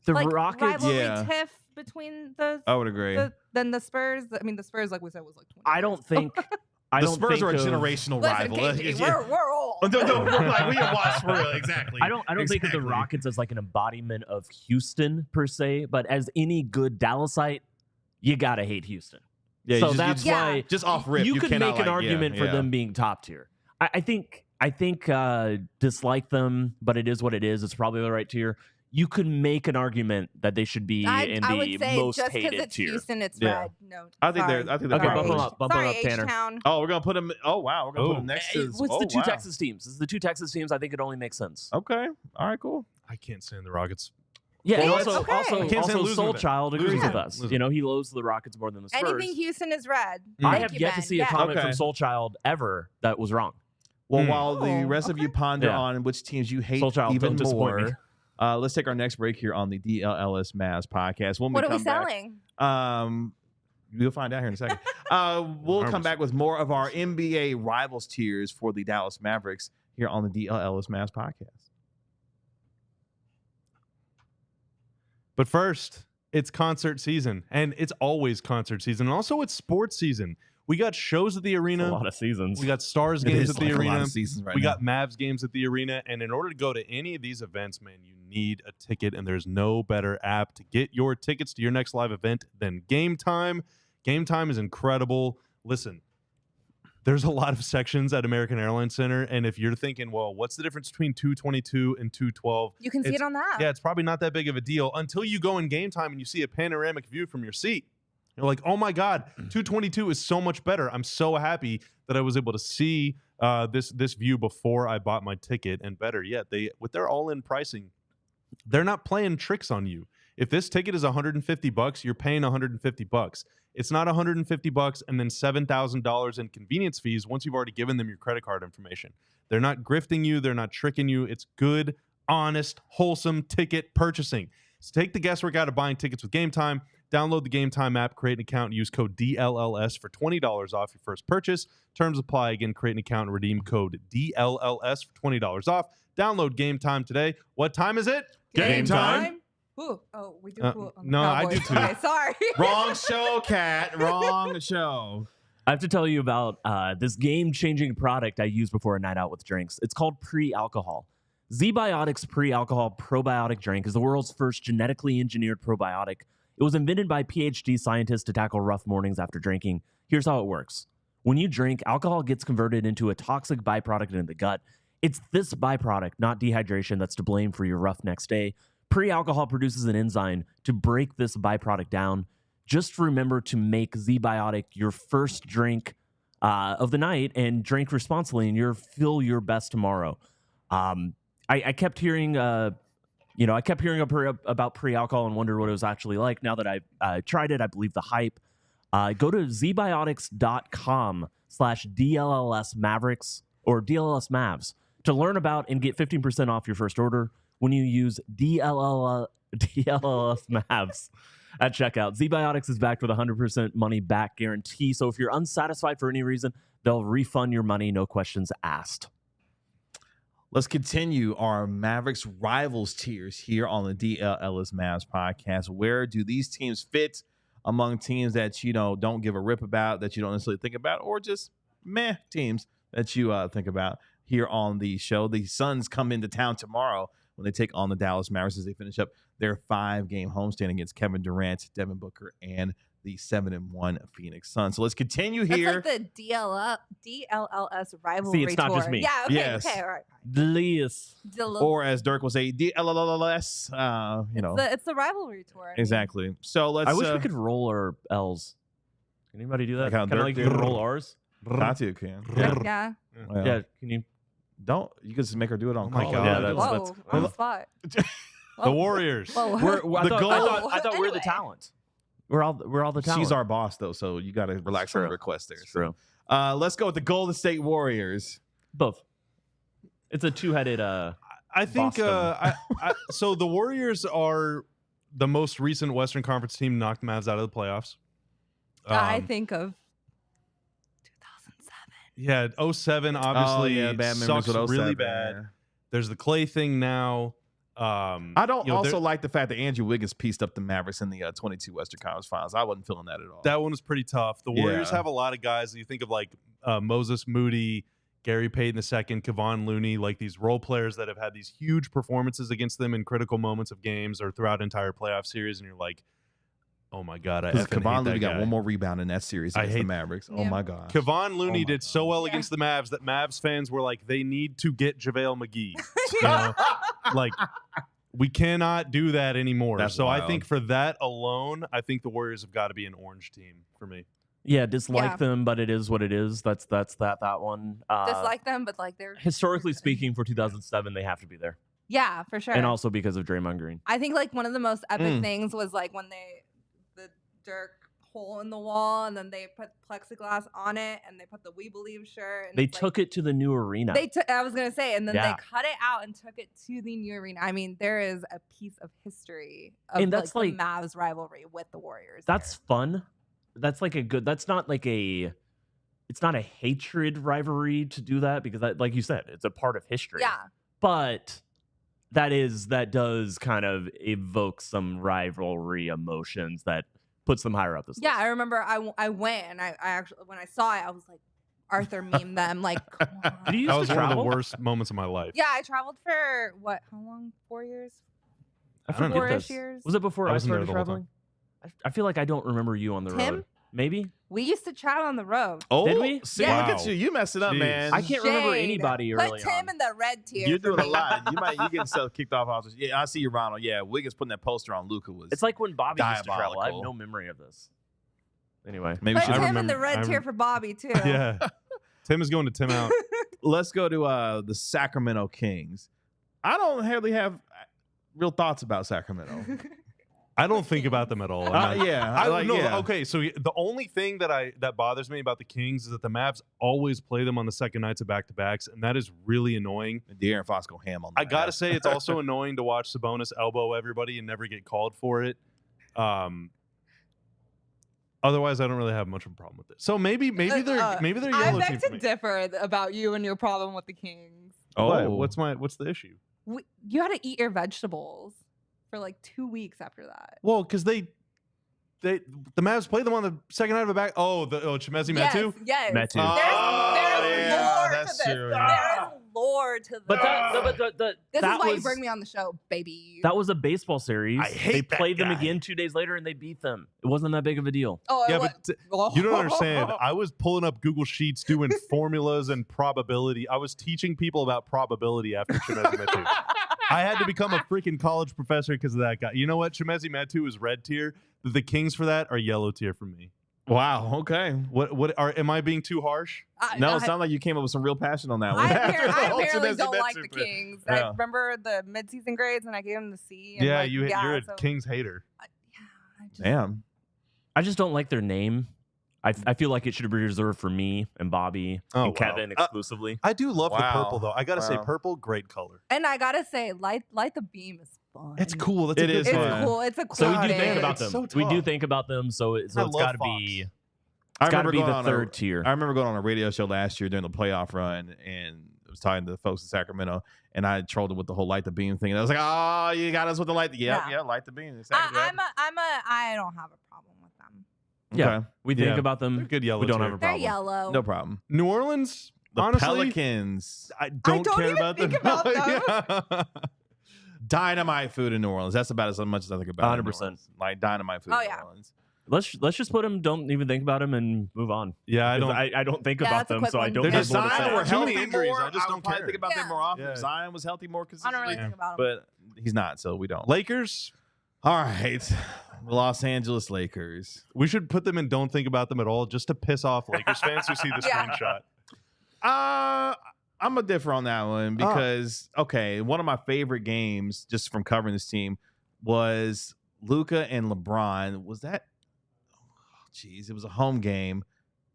The like, Rockets. rivalry Yeah. tiff between the I would agree. than the Spurs. I mean, the Spurs, like we said, was like 20. I don't think. The don't Spurs think are a of- generational Listen, rival. KG, Yeah. we're old. No, we're like we have watched for real. Exactly. I don't think of the Exactly. Rockets as like an embodiment of Houston per se, but as any good Dallasite, you gotta hate Houston. Yeah, so you just, that's you why just off rip. you could cannot make an like- argument yeah, for yeah. them being top tier. I think dislike them, but it is what it is. It's probably the right tier. You could make an argument that they should be in I the would say most just hated it's tier. Houston, it's Yeah. red. No, I think sorry. they're Okay, probably- bump them Sorry, up, Tanner. H-Town. Oh, we're gonna put them. Oh wow, we're gonna put them next to. What's the two wow. Texas teams? It's the two Texas teams. I think it only makes sense. Okay, all right, cool. I can't stand the Rockets. Yeah, Well, and okay. also Can't stand Soul losing with it. Child agrees Losing with with it. us. Losing. You know, he loathes the Rockets more than the Spurs. Anything Houston is red. I Thank have you, yet to Ben. see a Yes. comment Okay. from Soul Child ever that was wrong. Well, while the Oh, rest of you okay. ponder Yeah. on which teams you hate Soul Child, even don't disappoint me. more, let's take our next break here on the DLLS Mavs podcast. When What we are we come back, selling? you'll find out here in a second. We'll come back with more of our NBA rivals tiers for the Dallas Mavericks here on the DLLS Mavs podcast. But first, it's concert season, and it's always concert season. And also, it's sports season. We got shows at the arena. A lot of seasons. We got Stars It games is at the like a lot arena. of seasons right We now. got Mavs games at the arena. And in order to go to any of these events, man, you need a ticket. And there's no better app to get your tickets to your next live event than Game Time. Game Time is incredible. Listen, there's a lot of sections at American Airlines Center. And if you're thinking, well, what's the difference between 222 and 212? You can see it on that. Yeah, it's probably not that big of a deal until you go in Game Time and you see a panoramic view from your seat. You're like, oh my God, 222 is so much better. I'm so happy that I was able to see this view before I bought my ticket. And better yet, with their all-in pricing, they're not playing tricks on you. If this ticket is $150, you're paying $150. It's not $150 and then $7,000 in convenience fees once you've already given them your credit card information. They're not grifting you. They're not tricking you. It's good, honest, wholesome ticket purchasing. So take the guesswork out of buying tickets with Game Time. Download the Game Time app, create an account, and use code DLLS for $20 off your first purchase. Terms apply. Again, create an account and redeem code DLLS for $20 off. Download Game Time today. What time is it? Game time. Ooh. Oh, we do. Cool on the no, I Cowboys. do too. Okay, sorry. Wrong show, Cat. Wrong show. I have to tell you about this game-changing product I use before a night out with drinks. It's called pre-alcohol. ZBiotics pre-alcohol probiotic drink is the world's first genetically engineered probiotic. It was invented by PhD scientists to tackle rough mornings after drinking. Here's how it works. When you drink, alcohol gets converted into a toxic byproduct in the gut. It's this byproduct, not dehydration, that's to blame for your rough next day. Pre-alcohol produces an enzyme to break this byproduct down. Just remember to make ZBiotic your first drink of the night and drink responsibly, and you'll feel your best tomorrow. I kept hearing, about pre-alcohol and wondered what it was actually like. Now that I've tried it, I believe the hype. Go to zbiotics.com/DLLS Mavericks or DLLS Mavs to learn about and get 15% off your first order when you use DLLS Mavs at checkout. ZBiotics is backed with a 100% money back guarantee. So if you're unsatisfied for any reason, they'll refund your money, no questions asked. Let's continue our Mavericks rivals tiers here on the DLLS Mavs podcast. Where do these teams fit among teams that you don't give a rip about, that you don't necessarily think about, or just meh teams that you think about here on the show? The Suns come into town tomorrow when they take on the Dallas Mavericks as they finish up their 5-game homestand against Kevin Durant, Devin Booker, and the 7-1 Phoenix Suns. So let's continue here. That's like the DLLS rivalry See, it's not just tour. me. Yeah, okay, Yes. okay, all right. Delicious. Or as Dirk will say, DLLS, It's the rivalry tour. I mean. Exactly. So let's... I wish we could roll our L's. Can anybody do that? Like how Kind of Dirk like you can did? roll ours? Katu can. Yeah. Well, Yeah, can you? You can just make her do it on Oh my call. God. Yeah, that's Whoa, on the spot. The Warriors. Whoa. I thought Anyway. we're the talent. We're all the talent. She's our boss, though, so you got to relax on the true. request there. It's true. Let's go with the Golden State Warriors. Both. It's a two-headed. I think Boston. so. The Warriors are the most recent Western Conference team knocked Mavs out of the playoffs. I think of 2007. Yeah, 07 obviously bad memories sucks with 07, really bad. man. There's the Clay thing now. I don't also there- like the fact that Andrew Wiggins pieced up the Mavericks in the 22 Western Conference Finals. I wasn't feeling that at all. that one was pretty tough. The Warriors Yeah. have a lot of guys. You think of like Moses Moody, Gary Payton II, Kevon Looney, like these role players that have had these huge performances against them in critical moments of games or throughout entire playoff series. And you're like, Oh my god, I Because effing Kevon hate Looney that got guy. one more rebound in that series against the Mavericks. Oh Yeah. my gosh. Kevon Looney my did so God. well against the Mavs that Mavs fans were like, they need to get JaVale McGee. You know? Like, we cannot do that anymore. That's so wild. I think for that alone, I think the Warriors have got to be an orange team for me. Yeah, dislike Yeah. them, but it is what it is. That's that one. Dislike them, but like they're Historically speaking, for 2007, they have to be there, yeah, for sure. and also because of Draymond Green. I think like one of the most epic things was like when the Dirk hole in the wall, and then they put plexiglass on it, and they put the "We Believe" shirt. And They it's, took it to the new arena. They took. I was gonna say, and then Yeah. they cut it out and took it to the new arena. I mean, there is a piece of history of And that's the like- Mavs rivalry with the Warriors. That's there. fun. That's like a good. That's not like a. It's not a hatred rivalry to do that because, that, like you said, it's a part of history. Yeah. But that does kind of evoke some rivalry emotions that puts them higher up this Yeah, list. I remember I went and I actually when I saw it, I was like, Arthur memed them. Like, come on. Did you That used was to one of the travel? worst moments of my life. Yeah, I traveled for what? How long? 4 years? I I don't forget know. 4-ish this. years? Was it before I I wasn't there started the whole time. traveling? I feel like I don't remember you on the Tim? road. Maybe. We used to travel on the road. Oh, Did we? See, Yeah. look at Wow. you. You messed it up, Jeez. man. I can't remember Shade. anybody Put early Tim on. in the red tier. You're for doing a me. lot. You getting yourself kicked off. Yeah, I see you, Ronald. Yeah, Wiggins putting that poster on Luka was. It's like when Bobby used to travel. I have Diabolical. no memory of this. Anyway, maybe we Put should. Tim in remember- the red I tier rem- for Bobby too. Yeah. Tim is going to Tim out. Let's go to the Sacramento Kings. I don't hardly have real thoughts about Sacramento. I don't think about them at all. I'm not- yeah. Okay, so the only thing that bothers me about the Kings is that the Mavs always play them on the second nights of back-to-backs, and that is really annoying. De'Aaron Fox go ham on. I gotta say, it's also annoying to watch Sabonis elbow everybody and never get called for it. Otherwise, I don't really have much of a problem with it. So maybe they're I yellow team beg for to me. differ about you and your problem with the Kings. What? Oh, What's the issue? You had to eat your vegetables for like 2 weeks after that. Well, because the Mavs play them on the second night of a back. Chimezi Metu. Yes. Metu. There's lore to that's this. true. There is lore to this. but this is that why was, you bring me on the show, baby. That was a baseball series. I hate They that played them guy. again 2 days later and they beat them. It wasn't that big of a deal. oh, Yeah, it but you don't understand. I was pulling up Google Sheets doing formulas and probability. I was teaching people about probability after Chimezi Metu. I had to become a freaking college professor because of that guy. You know what? Chimezi Metu is red tier. The Kings for that are yellow tier for me. wow. Okay. Am I being too harsh? No, it sounds like you came up with some real passion on that one. I Oh, apparently Chimezi don't like Metu the fan. Kings. Yeah. I remember the midseason grades and I gave them the C. And Yeah, like, you're a so- Kings hater. I just- Damn. I just don't like their name. I feel like it should be reserved for me and Bobby Oh, and wow. Kevin exclusively. I do love the Wow. purple though. I gotta say, Wow. purple, great color. And I gotta say, light the beam is fun. It's cool. That's It a good is It's color. fun. cool. It's a cool. So we do God, think man, about it's them. so We do tough. think about them. So it's I love got to Fox. be. I It's got to remember be going the on third tier. I remember going on a radio show last year during the playoff run, and I was talking to the folks in Sacramento, and I trolled them with the whole light the beam thing. And I was like, "Oh, you got us with the light." Yeah. Yeah, light the beam. Exactly. I don't have a problem with them. Yeah, Okay. we think Yeah. about They're them. good yellow We don't tier. have a They're problem. yellow. No problem. New Orleans, The honestly, Pelicans, I don't don't care even about them. think about them. Yeah. dynamite food in New Orleans. That's about as much as I think about. 100%. New Orleans. Like dynamite food Oh, in yeah. New Orleans. Let's just put them. Don't even think about them and move on. Yeah, I Because don't. I don't think Yeah, about that's a them, quick so I one. don't They're have just more to Zion say. were Too healthy many injuries, more, I just would don't probably care. think about them Yeah. more often. Yeah. If Zion was healthy more I don't consistently, really think about them. but he's not, so we don't. Lakers, All right, the Los Angeles Lakers. we should put them in don't think about them at all just to piss off Lakers fans who see the Yeah. screenshot. I'm a differ on that one because one of my favorite games just from covering this team was Luka and LeBron. Was that? Jeez, it was a home game,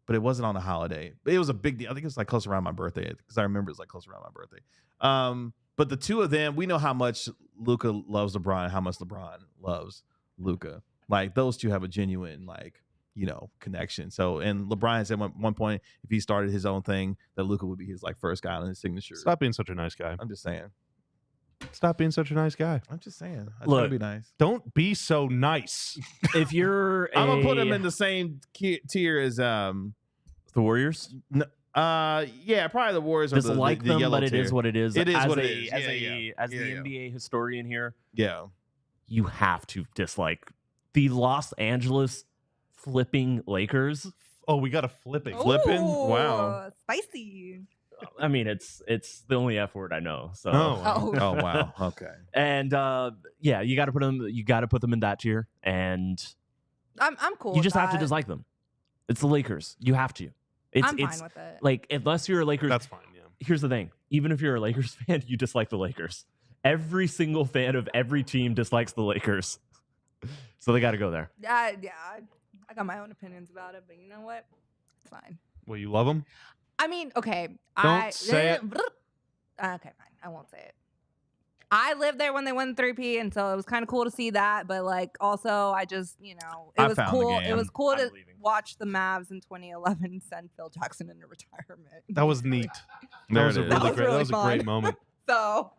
but it wasn't on a holiday. But it was a big deal. I think it was like close around my birthday because I remember it was like close around my birthday. But the two of them, we know how much Luka loves LeBron and how much LeBron loves Luka. Like those two have a genuine connection. So, and LeBron said at one point if he started his own thing that Luka would be his first guy on his signature. Stop being such a nice guy. I'm just saying. Stop being such a nice guy. I'm just saying. I try Look, to be nice. Don't be so nice. If you're, I'm gonna put him in the same tier as the Warriors. yeah, probably the Warriors or Dislike the them, yellow but it tier. is what it is. It is as what a, it is. As Yeah, a yeah. as Yeah, the yeah. NBA historian here, Yeah. you have to dislike the Los Angeles flipping Lakers. Oh, we got a flipping. Flipping? Ooh, Wow. Spicy. I mean, it's the only F word I know. So. Oh. Oh wow. Okay. And yeah, you got to put them. You got to put them in that tier, and I'm cool. you with just have to that. dislike them. It's the Lakers. You have to. I'm fine with it. Like, unless you're a Lakers. That's fine. Yeah. Here's the thing. Even if you're a Lakers fan, you dislike the Lakers. Every single fan of every team dislikes the Lakers. So they got to go there. Yeah, I got my own opinions about it, but you know what? It's fine. Well, you love them? I mean, okay. Don't say it. Okay, fine. I won't say it. I lived there when they won 3P, and so it was kind of cool to see that. But like, also, I just, it I was found the cool. game. It was cool I'm to leaving. watch the Mavs in 2011 send Phil Jackson into retirement. That was neat. There That was it a is. really That was great. really That was a fun. great moment. So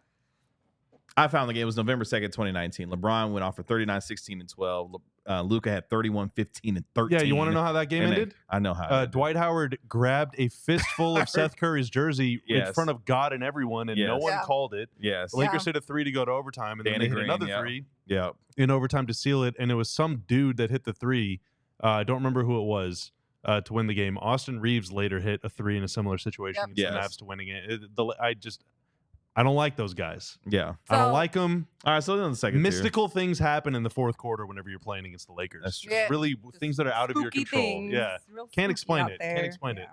I found the game. It was November 2nd, 2019. LeBron went off for 39, 16, and 12. Luka had 31, 15, and 13. Yeah, you want to know how that game And ended? I know how. Dwight Howard grabbed a fistful of Seth Curry's jersey in Yes. front of God and everyone, and no Yes. one Yeah. called it. Yes. The Lakers hit a 3 to go to overtime, and then Danny they hit Green, another yeah. 3 Yeah. in overtime to seal it. And it was some dude that hit the 3. I don't remember who it was to win the game. Austin Reeves later hit a 3 in a similar situation Yep. against the Yes. Mavs to winning it. I don't like those guys. Yeah. I don't So- like them. All right. So then the second tier. Mystical things happen in the fourth quarter whenever you're playing against the Lakers. That's true. Yeah. Really things that are out of your spooky control. things. Yeah. Real Can't spooky explain out it. Can't there. explain it.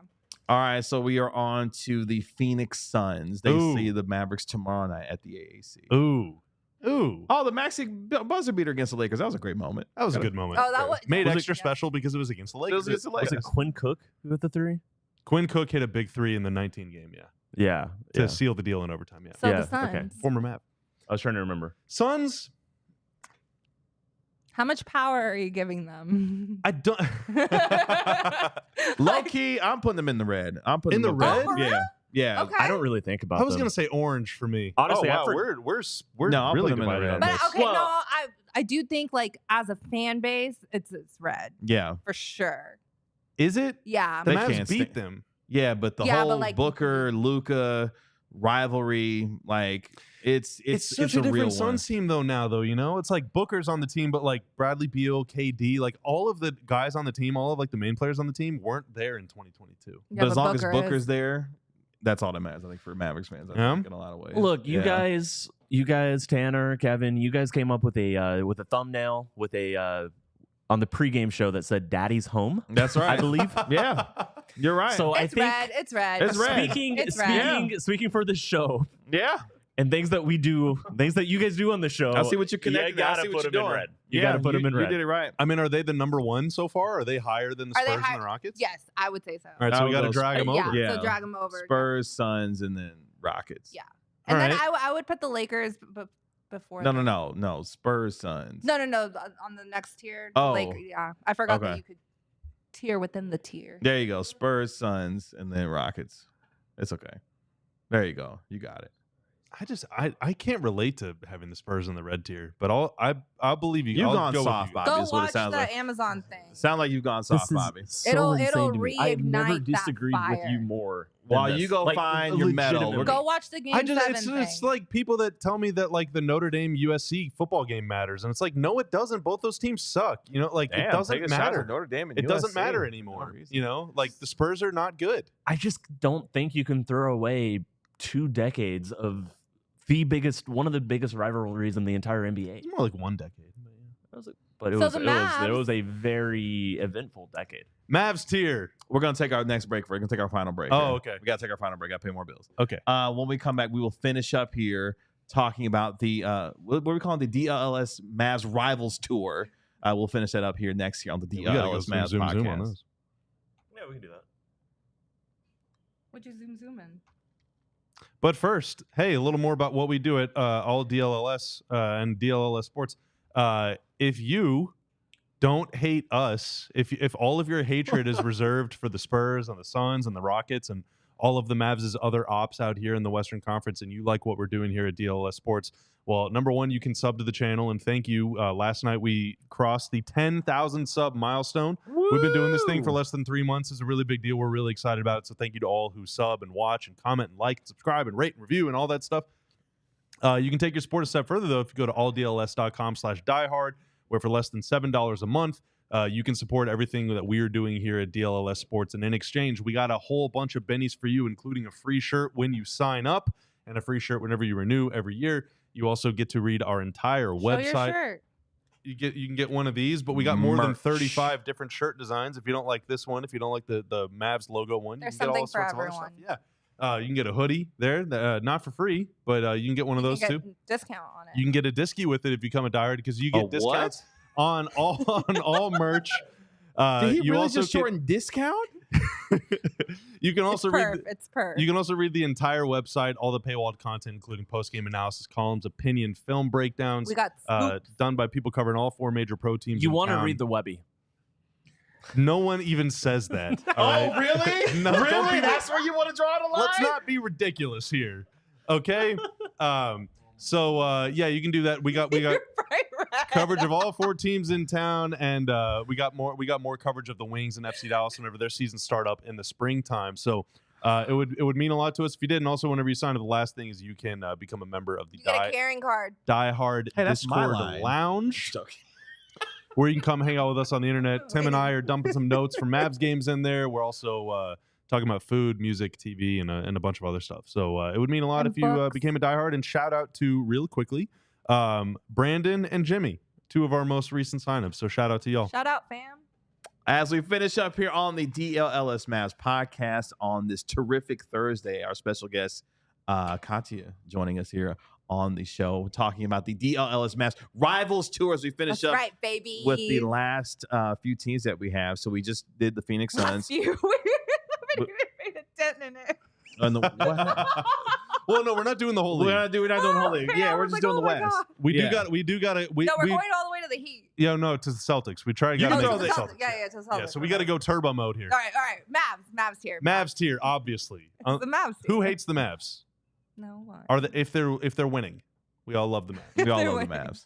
All right. So we are on to the Phoenix Suns. They Ooh. see the Mavericks tomorrow night at the AAC. Ooh. Oh, the Maxey buzzer beater against the Lakers. That was a great moment. That was a good moment. Oh, that was Made was extra it- special because it was against the Lakers. was against the Was Lakers. it Quinn Cook who hit the 3? Quinn Cook hit a big 3 in the 19 game, Yeah. to seal the deal in overtime, So Yeah, the Suns. okay. Former Mav. I was trying to remember. Suns, How much power are you giving them? I don't. Low key, I'm putting them in the red. I'm putting In them the above- red? Oh, for Yeah. real? Yeah. Okay. I don't really think about I was them. gonna say orange for me. Honestly, oh, I wow, for- we're No, I'll really put them in the divided red. on But this. okay, Well- no, I do think like as a fan base, it's red Yeah. for sure. Is it? Yeah. The They Mavs can't beat stand- them. Yeah, but the Yeah, but, whole like- Booker, Luka rivalry, like it's such a a different real one. Suns team though. Now though, it's like Booker's on the team, but like Bradley Beal, KD, like all of the guys on the team, all of like the main players on the team weren't there in 2022. Yeah, But as long Booker as Booker's is- there, that's all that matters. I think for Mavericks fans, I Yeah. think in a lot of ways. Look, you Yeah. guys, Tanner, Kevin, you guys came up with a thumbnail with a on the pregame show that said "Daddy's home." That's right. I believe. Yeah, you're right. So I It's think red. It's red. It's red. Speaking for the show yeah, and things that we do, things that you guys do on the show. I see what you're You connecting. I gotta see what put you're them in doing. red. You gotta put them in You red. did it right. I mean, are they the number 1 so far? Are they higher than the Are they Spurs higher? and the Rockets? Yes, I would say so. All right, so I'll we got to go drag them yeah, over. Yeah. so drag them over. Spurs, Suns, and then Rockets. Yeah. And All then right. I would put the Lakers before. No, them. no. Spurs, Suns. No, on the next tier. Oh. Yeah. I forgot Okay. that you could tier within the tier. There you go. Spurs, Suns, and then Rockets. It's okay. There you go. You got it. I can't relate to having the Spurs in the red tier, but I'll believe you. You've I'll gone go with soft, you. Bobby. Go is what it watch sounds the like. Amazon thing. Sound like you've gone soft, Bobby. It'll insane to me. I've never reignite that disagreed with you fire. more. than While this. you go Like, find your medal, legitimately. Go watch the game I just 7 it's thing. like people that tell me that like the Notre Dame USC football game matters, and it's like no, it doesn't. Both those teams suck. Like it doesn't matter. Notre Dame and It doesn't USC. matter No anymore. reason. Like the Spurs are not good. I just don't think you can throw away 2 decades of one of the biggest rivalries in the entire NBA. It's more like 1 decade. But it So was the it Mavs- was a very eventful decade. Mavs tier. We're gonna take our next break. We're gonna take our final break. Oh, here. okay. We gotta take our final break. Gotta pay more bills. Okay. When we come back, we will finish up here talking about the what are we calling the DLLS Mavs Rivals Tour. We'll finish that up here next year on the We gotta go DLLS Mavs zoom podcast. on those. Yeah, we can do that. Would you zoom in? But first, hey, a little more about what we do at all DLLS and DLLS Sports. If you don't hate us, if all of your hatred is reserved for the Spurs and the Suns and the Rockets and all of the Mavs' other ops out here in the Western Conference, and you like what we're doing here at DLLS Sports, well, number one, you can sub to the channel, and thank you. Last night we crossed the 10,000 sub milestone. We've been doing this thing for less than 3 months. It's a really big deal. We're really excited about it. So thank you to all who sub and watch and comment and like and subscribe and rate and review and all that stuff. You can take your sport a step further, though, if you go to alldls.com/diehard. where for less than $7 a month, you can support everything that we're doing here at DLLS Sports. And in exchange, we got a whole bunch of bennies for you, including a free shirt when you sign up and a free shirt whenever you renew every year. You also get to read our entire website. Show your shirt. You can get one of these, but we got more than 35 different shirt designs. If you don't like this one, if you don't like the Mavs logo one, There's you can get all something for sorts of other stuff. everyone. Yeah. You can get a hoodie there, not for free, but you can get one of those too. Discount on it. You can get a disky with it if you become a diehard because you get discounts on all merch. Did he you really also just shorten discount? You can also read. It's perf. You can also read the entire website, all the paywalled content, including post-game analysis, columns, opinion, film breakdowns. We got done by people covering all 4 major pro teams. You want to read the Webby? No one even says that. Oh, really? No, really? That's where you want to draw the line? Let's not be ridiculous here, okay? So you can do that. We got coverage of all 4 teams in town, and we got more coverage of the Wings and FC Dallas whenever their seasons start up in the springtime. So it would mean a lot to us if you did. And also, whenever you sign up, the last thing is you can become a member of the get a carrying card. diehard Discord Lounge, where you can come hang out with us on the internet. Tim and I are dumping some notes from Mavs games in there. We're also talking about food, music, TV, and a bunch of other stuff. So it would mean a lot if you became a diehard. And shout out to, real quickly, Brandon and Jimmy, 2 of our most recent signups. So shout out to y'all. Shout out, fam. As we finish up here on the DLLS Mavs podcast on this terrific Thursday, our special guest, Katya, joining us here on the show, talking about the DLLS Mavs Rivals Tour as we finish up right, baby. with the last few teams that we have. So we just did the Phoenix Suns. We made a dent in it. Well, no, we're not doing the whole league. We're not doing the whole league. Yeah, we're just doing the West. God. We do Yeah. got. No, we're going all the way to the Heat. Yeah, no, to the Celtics. We try to You get can to throw the the Celtics. Yeah, to the Celtics. Yeah, so we got to go turbo mode here. All right. Mavs tier. Mavs tier, obviously. It's the Mavs tier. Who hates the Mavs? No one. Are they if they're winning? We all love the Mavs. We all They're love the winning. Mavs.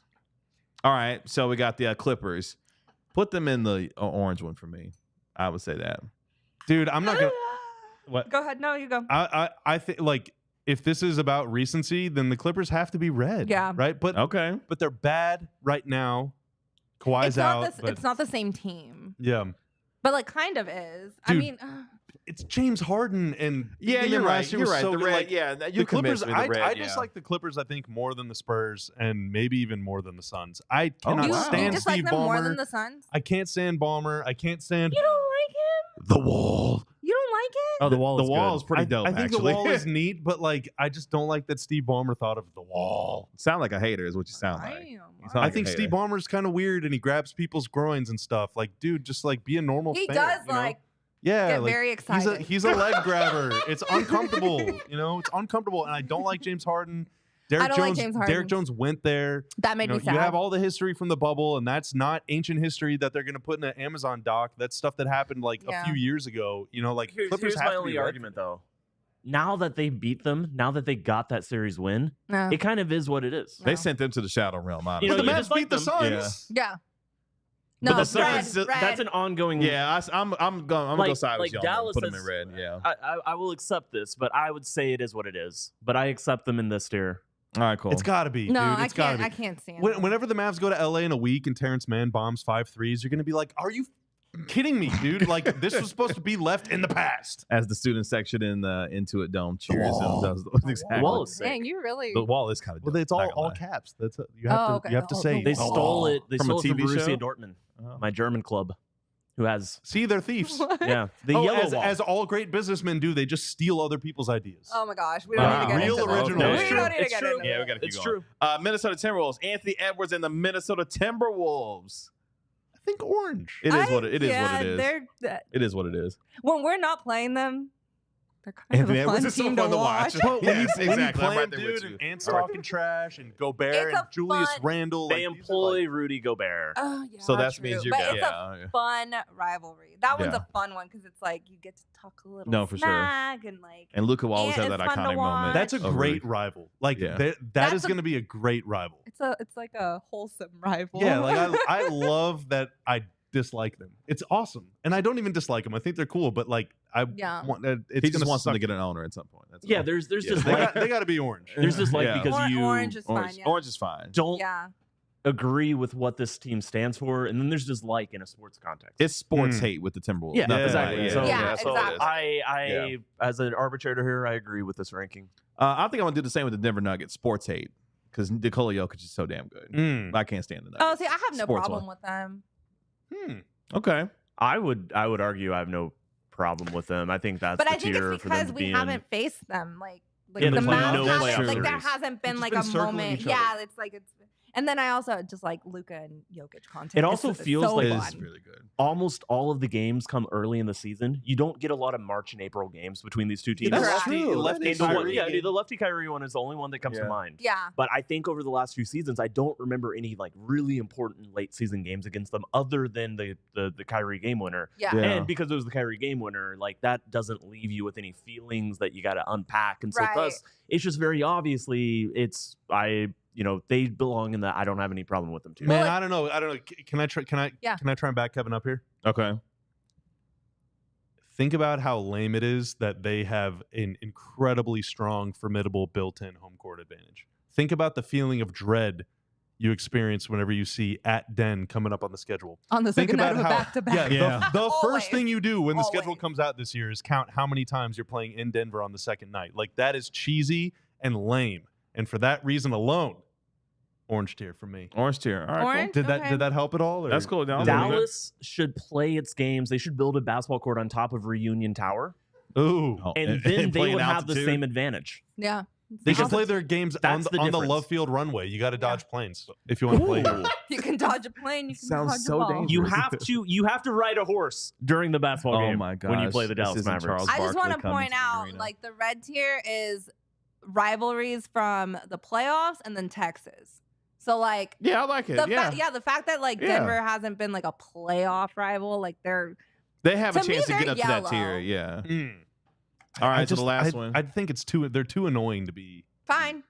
All right, so we got the Clippers. Put them in the orange one for me. I would say that. Dude, I'm not gonna. What? Go ahead. No, you go. I think like if this is about recency, then the Clippers have to be red. Yeah. Right. But Okay. but they're bad right now. Kawhi's out. But It's not the same team, yeah. but like kind of is. Dude, I mean, It's James Harden and Yeah, beating you're them right. last year You're was right. so The good. red, Like, yeah, you the Clippers, convinced me. The red, I yeah. dislike the Clippers, I think, more than the Spurs and maybe even more than the Suns. I cannot wow. you stand dislike Steve them more Ballmer. than the Suns? I can't stand Ballmer. I can't stand You don't like him? the Wall. You don't like it? Oh, the wall. The is wall good. is pretty dope. I think actually. the Wall is neat, but like I just don't like that Steve Ballmer thought of the Wall. Sound like a hater is what you sound like. Damn. You sound I like think a Steve hater. Ballmer's kind of weird and he grabs people's groins and stuff. Like, dude, just like be a normal He fan. does you know? like Yeah, get like, very excited. He's a leg grabber. It's uncomfortable. It's uncomfortable, and I don't like James Harden. Derek don't like Jones. James Harden. Derek Jones went there. That made me sad. You have all the history from the bubble, and that's not ancient history that they're going to put in an Amazon doc. That's stuff that happened like a Yeah. few years ago. Like Clippers Here's have my to be only red. argument, though. Now that they beat them, now that they got that series win, No. it kind of is what it is. They No. sent them to the Shadow Realm. Honestly. You know, But the you Mavs just like beat the them. Suns. Yeah. But No, the red, Suns- red. That's an ongoing. Yeah, I'm gonna go side with like y'all. Dallas Put them in has- red. Yeah. I will accept this, but I would say it is what it is. But I accept them in this tier. All right, cool. It's got to be, No, dude. I It's got to can't. be. I can't stand. Whenever the Mavs go to LA in a week and Terrence Mann bombs 5 threes, you're going to be like, are you kidding me, dude? Like, this was supposed to be left in the past. As the student section in the Intuit Dome cheers and Wall. does exactly. The wall is sick. Dang, you really. The wall is kind of. Well, it's all caps. That's you have Oh, to okay. you have to Oh, say They oh. stole it. They From a stole it from TV Borussia show? Dortmund, my German club, who has See, they're thieves. yeah the Oh, yellow as, wall. as all great businessmen do, they just steal other people's ideas. Oh my gosh, we don't need to get Real into this. original. We It's don't need to It's get true. into Yeah, we this. gotta keep It's going. true. Minnesota Timberwolves. Anthony Edwards and the Minnesota Timberwolves. I think orange. It is what it is. Yeah, What it is. they're It is what it is. when we're not playing them, they're kind Anthony of a fun Edwards is so team fun to to watch. watch. But Yes, when you exactly. I'm play right them, there with dude, you. and Ant's talking trash, and Gobert, It's and a Julius fun- Randle. they like, these are employ like- Rudy Gobert. Oh, yeah, So that true. means you're But good. it's Yeah. a fun rivalry. That one's Yeah. a fun one because it's like you get to talk a little No, for sure. smack and like And Luka will always And have that it's fun to iconic watch. moment. That's a of great Rudy. rival. Like Yeah. that That's is a- going to be a great rival. it's like a wholesome rival. Yeah, like I love that I dislike them. It's awesome, and I don't even dislike them. I think they're cool, but like I Yeah. want He it's just gonna wants them to suck. get an owner at some point. That's Yeah, all. there's Yeah. just They like got to be orange. there's just like Yeah. because you Orange is fine. Orange, Yeah. orange is fine. don't Yeah. agree with what this team stands for, and then there's just like in a sports context. It's sports hate with the Timberwolves. Yeah, Nothing exactly. like- So, that's all it is. I as an arbitrator here, I agree with this ranking. I think I'm gonna do the same with the Denver Nuggets. Sports hate because Nikola Jokic is so damn good. I can't stand the Nuggets. Oh, see, I have no Sports problem one. with them. Okay. I would argue I have no problem with them. I think that's But the I think tier it's for them because to we be haven't in. faced them. Like Yeah, the there's Mavs no haven't, playoff like there series. hasn't been It's like been a circling moment. each other. Yeah, it's like it's. And then I also just like Luka and Jokic content. It also feels so like It fun. is really good. Almost all of the games come early in the season. You don't get a lot of March and April games between these two teams. That's Correct. true. Lefty That is Kyrie true. Yeah, dude, the lefty Kyrie one is the only one that comes to Yeah. mind. Yeah. But I think over the last few seasons, I don't remember any like really important late season games against them, other than the Kyrie game winner. Yeah. Yeah. And because it was the Kyrie game winner, like that doesn't leave you with any feelings that you got to unpack. And so Right. thus, it's just very obviously they belong in the I don't have any problem with them too. Man, Well, I don't know. Can I try? Yeah. Can I try and back Kevin up here? Okay. Think about how lame it is that they have an incredibly strong, formidable built-in home court advantage. Think about the feeling of dread you experience whenever you see at Den coming up on the schedule. On the Think second night about of a how back-to-back. the Always. first thing you do when the schedule Always. comes out this year is count how many times you're playing in Denver on the second night. Like that is cheesy and lame. And for that reason alone, orange tier for me. Orange tier. All right. Orange? Did Okay. that help at all? Or? That's cool. No, Is I'm it- good. Dallas should play its games. They should build a basketball court on top of Reunion Tower, Ooh. Oh, and then they play in would have the altitude. same advantage. Yeah. They should Because play their games on that's the, the on the difference. Love Field runway. You got to dodge planes if you want to play. Ooh. You can dodge a plane. You can Sounds dodge so a ball. dangerous. You have to ride a horse during the basketball Oh game my when you gosh, play the this Dallas isn't Mavericks. Charles I just want to Barkley coming point to the out, arena. like the red tier is rivalries from the playoffs and then Texas. So like Yeah, I like it. the fact that like Yeah. Denver hasn't been like a playoff rival, like they're They have a To me, chance to they're get up to that tier. yellow. Yeah. Mm. All right, I so the last one. I think it's they're too annoying to be. fine.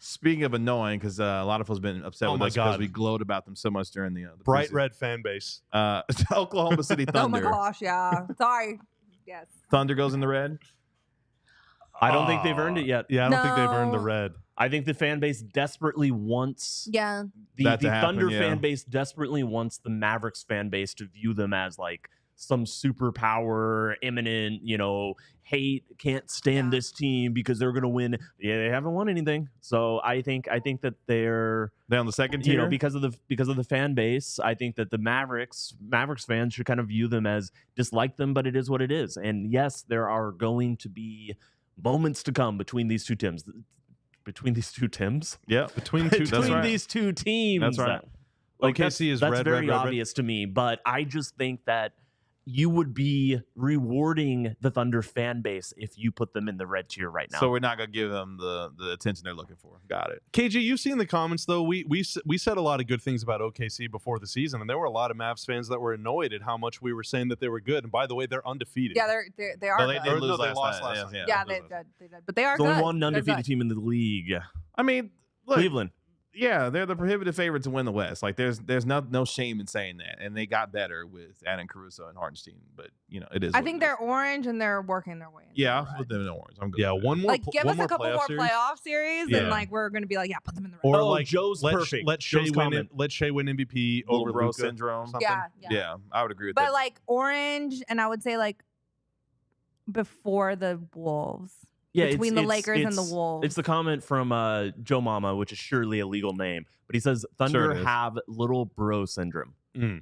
Speaking of annoying, because a lot of us have been upset Oh with my us because God. we glowed about them so much during the Bright preseason. red fan base. Oklahoma City Oh my Thunder. gosh, yeah. Sorry. Yes. Thunder goes in the red. I don't think they've earned it yet. Yeah, I don't think they've earned the No. red. I think the fan base desperately wants Yeah. the That to happen, Thunder yeah. fan base desperately wants the Mavericks fan base to view them as like some superpower, imminent, hate, can't stand Yeah. this team because they're gonna win. Yeah, they haven't won anything. So I think that they're They're on the second tier. because of the fan base, I think that the Mavericks fans should kind of view them as dislike them, but it is what it is. And yes, there are going to be moments to come between these two teams. Between these two teams? yeah. Between two, Between right. these two teams. That's right. Like OKC is that's red, very red, red, red. obvious to me, but I just think that you would be rewarding the Thunder fan base if you put them in the red tier right now. So we're not gonna give them the attention they're looking for. Got it. KG, you've seen the comments though. We said a lot of good things about OKC before the season, and there were a lot of Mavs fans that were annoyed at how much we were saying that they were good. And by the way, they're undefeated. Yeah, they are No, good. they did Or, lose no, they last lost night. last Yes, night. yeah. Yeah, They they did. did. But they are There's only good. one They're undefeated good. team in the league. I mean, look, Cleveland. yeah, they're the prohibitive favorite to win the West. Like, there's no shame in saying that, and they got better with Adam Caruso and Hartenstein. But it is. I what think it they're is. orange and they're working their way. Into Yeah, the I'll red. put them in orange. I'm good. Yeah, with that. one more. Like, give one us more a couple playoff more series. playoff series, Yeah. and like we're gonna be like, yeah, put them in the red. Or Oh, like Joe's perfect. Let Shea Joe's win. comment. Let Shea win MVP Little over bro Luka. syndrome. Something. yeah. Yeah, I would agree with But that. like orange, and I would say like before the Wolves. Yeah, Between the Lakers and the Wolves. It's the comment from Joe Mama, which is surely a legal name, but he says Thunder Sure it is. have little bro syndrome.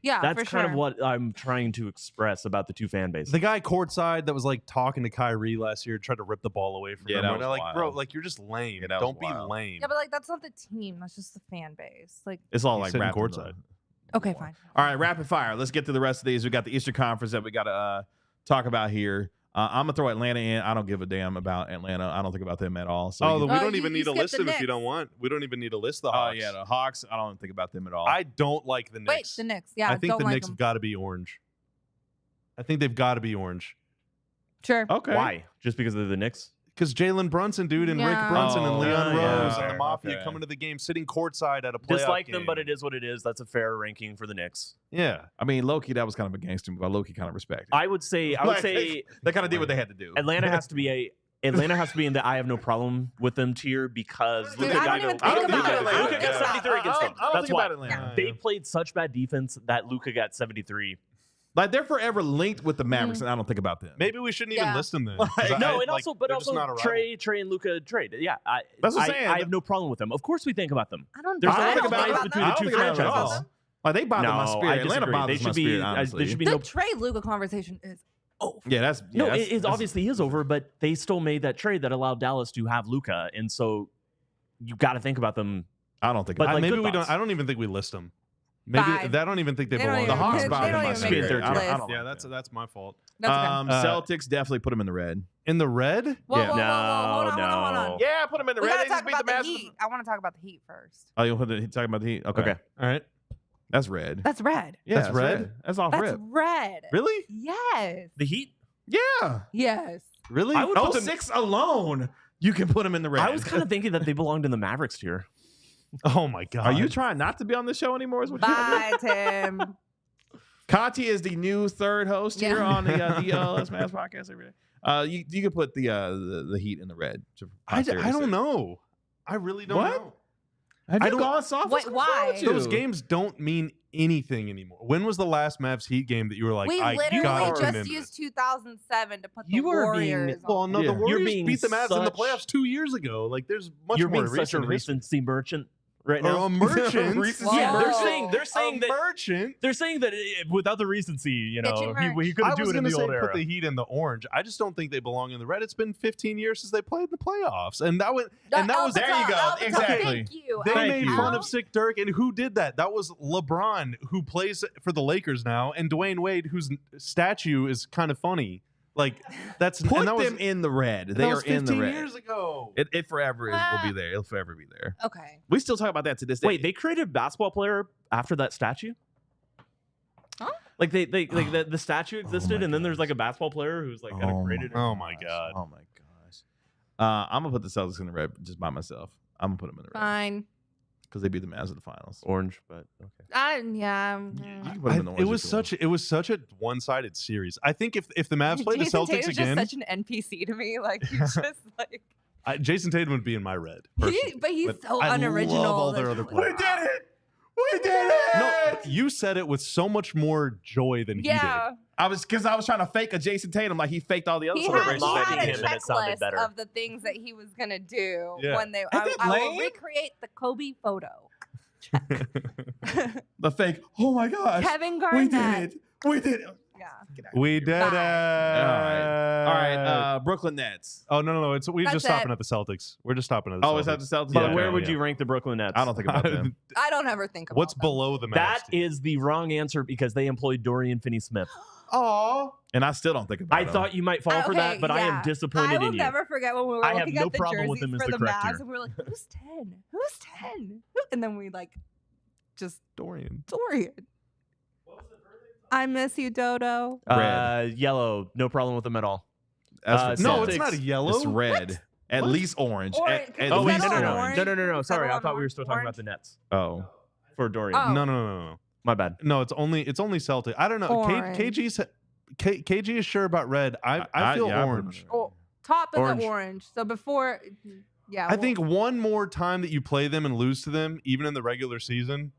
Yeah, That's for kind sure. of what I'm trying to express about the two fan bases. The guy courtside that was like talking to Kyrie last year, tried to rip the ball away from Yeah, him. that And was they're like, wild. bro, like you're just lame. Yeah, that was Don't be wild. lame. Yeah, but like that's not the team. That's just the fan base. Like, It's all He's like sitting wrapped in courtside. okay, fine. All right, rapid fire. Let's get to the rest of these. We got the Eastern Conference that we got to talk about here. I'm gonna throw Atlanta in. I don't give a damn about Atlanta. I don't think about them at all. So we Oh, don't you- even you need to skipped list the them if you Knicks. don't want. We don't even need to list the oh Hawks. yeah, the Hawks. I don't think about them at all. I don't like the Wait, Knicks. the Knicks. Yeah, I think don't the like Knicks them. have got to be orange. I think they've got to be orange. Sure. okay. Why? Just because they're the Knicks? Because Jalen Brunson, dude, and Rick Yeah. Brunson and Oh, Leon yeah, Rose yeah. and the Mafia Okay. coming to the game, sitting courtside at a playoff Dislike game. them, but it is what it is. That's a fair ranking for the Knicks. Yeah. I mean, Loki, that was kind of a gangster move. I Loki kind of respect it. I would say They kind of did what they had to do. Atlanta has to be Atlanta has to be in the I have no problem with them tier because Dude, Luka I got don't even think about Atlanta. Luka got 73 against them. I don't That's think why about Atlanta. they played such bad defense that Luka got 73. Like they're forever linked with the Mavericks, and I don't think about them. Maybe we shouldn't even list them then. No, and also Trey and Luka trade. Yeah, that's what I'm saying. I have no problem with them. Of course, we think about them. I don't. There's I a lot don't of think lines about between the two franchises. Like they bother my spirit. I Atlanta disagree. bothers my spirit. Honestly, There should be the no Trey Luka conversation is over. Yeah, it obviously is over, but they still made that trade that allowed Dallas to have Luka, and so you got to think about them. I don't think. But like, maybe good we thoughts. don't. I don't even think we list them. Maybe I don't even think they belong. The Hawks bother they don't my even make spirit. the list. Yeah, that's my fault. That's okay. Celtics definitely put them in the red. In the red? Whoa, yeah. whoa, whoa, hold on. Yeah, put them in the We red. gotta They talk just beat about the the Mavs. Heat. I want to talk about the Heat first. Oh, you want to talk about the Heat? Okay. All right. That's red. That's red. Yeah, That's red? That's off That's rip. red. Really? Yes. The Heat. Yeah. Yes. Really? I would Oh, put them, 6 alone. You can put them in the red. I was kind of thinking that they belonged in the Mavericks tier. Oh my god. Are you trying not to be on the show anymore? Is what you're Bye, Tim. Kati is the new third host here Yeah. on the DLLS Mavs podcast every day. You could put the Heat in the red. I don't know. I really don't What? know. Have I you don't- gone soft? Wait, why? Those games don't mean anything anymore. When was the last Mavs Heat game that you were like, We I literally gotta tune just into used this? 2007 to put the You are being- Warriors Well, on. no, Yeah. the You're Warriors being beat the Mavs in the such- playoffs 2 years ago. Like, there's much You're more being such a recent history. recency merchant right Or now. a merchant. Recency Yeah, they're Whoa. saying a that merchant. they're saying that without the recency, you know, Kitchen he merch. couldn't I do was it in going to the say old era. put the Heat in the orange. I just don't think they belong in the red. It's been 15 years since they played in the playoffs, and that was There you go. Exactly. Thank you. they Thank made you. fun of Sick Dirk, and who did that? That was LeBron, who plays for the Lakers now, and Dwayne Wade, whose statue is kind of funny. Like that's Put and that them was, in the red. that They was are in the 15 red. years ago. It forever will be there. It'll forever be there. Okay. We still talk about that to this day. Wait, they created a basketball player after that statue? Huh? Like the statue existed, my and then there's gosh. like a basketball player who's like kind of created it. Oh my god. Oh my gosh. I'm gonna put the Celtics in the red just by myself. I'm gonna put them in the red Fine. because they beat the Mavs in the finals. Orange, but okay. Yeah. You can put them in the It orange was if you want. such it was such a one-sided series. I think if the Mavs played the Jason Celtics Tatum's again, just such an NPC to me. Like he's just like Jason Tatum would be in my red. but he's so I unoriginal. love all their Like, other We players. did it! We did it! No, you said it with so much more joy than he yeah. I was trying to fake a Jason Tatum like he faked all the other He celebrations. had a him and it sounded checklist better. of the things that he was gonna do Yeah. when they. Ain't that I will lame? recreate the Kobe photo. The fake. Oh my gosh. Kevin We Garnett. did it. We did it. Yeah. We did it. All right. Brooklyn Nets. Oh no. We're just That's stopping it. at the Celtics. We're just stopping at the Oh, Celtics. is that the Celtics? But Yeah, where no, would yeah. you rank the Brooklyn Nets? I don't think about them. I don't ever think about What's them. below the Mavs? That team? is the wrong answer because they employed Dorian Finney-Smith. Oh. And I still don't think about I them. thought you might fall for that, but I am disappointed I will in you. never forget when we were I have looking no at the problem jerseys with them as for the the correct Mavs, tier. and we were like, "Who's 10? Who's 10?" And then we like just Dorian. Dorian. I miss you, Dodo. Yellow, no problem with them at all. That's No, Celtics. it's not a yellow. It's red. At What? least orange. Orange. At Oh, wait, least no. orange. Sorry, I Settle thought on we were still talking about orange. the Nets Oh. for Dorian. Oh. No. My bad. No, it's only Celtic. I don't know. Orange. KG is sure about red. I feel yeah, I put orange. them in Oh, top of Orange. the orange. So before, yeah. I think one more time that you play them and lose to them, even in the regular season,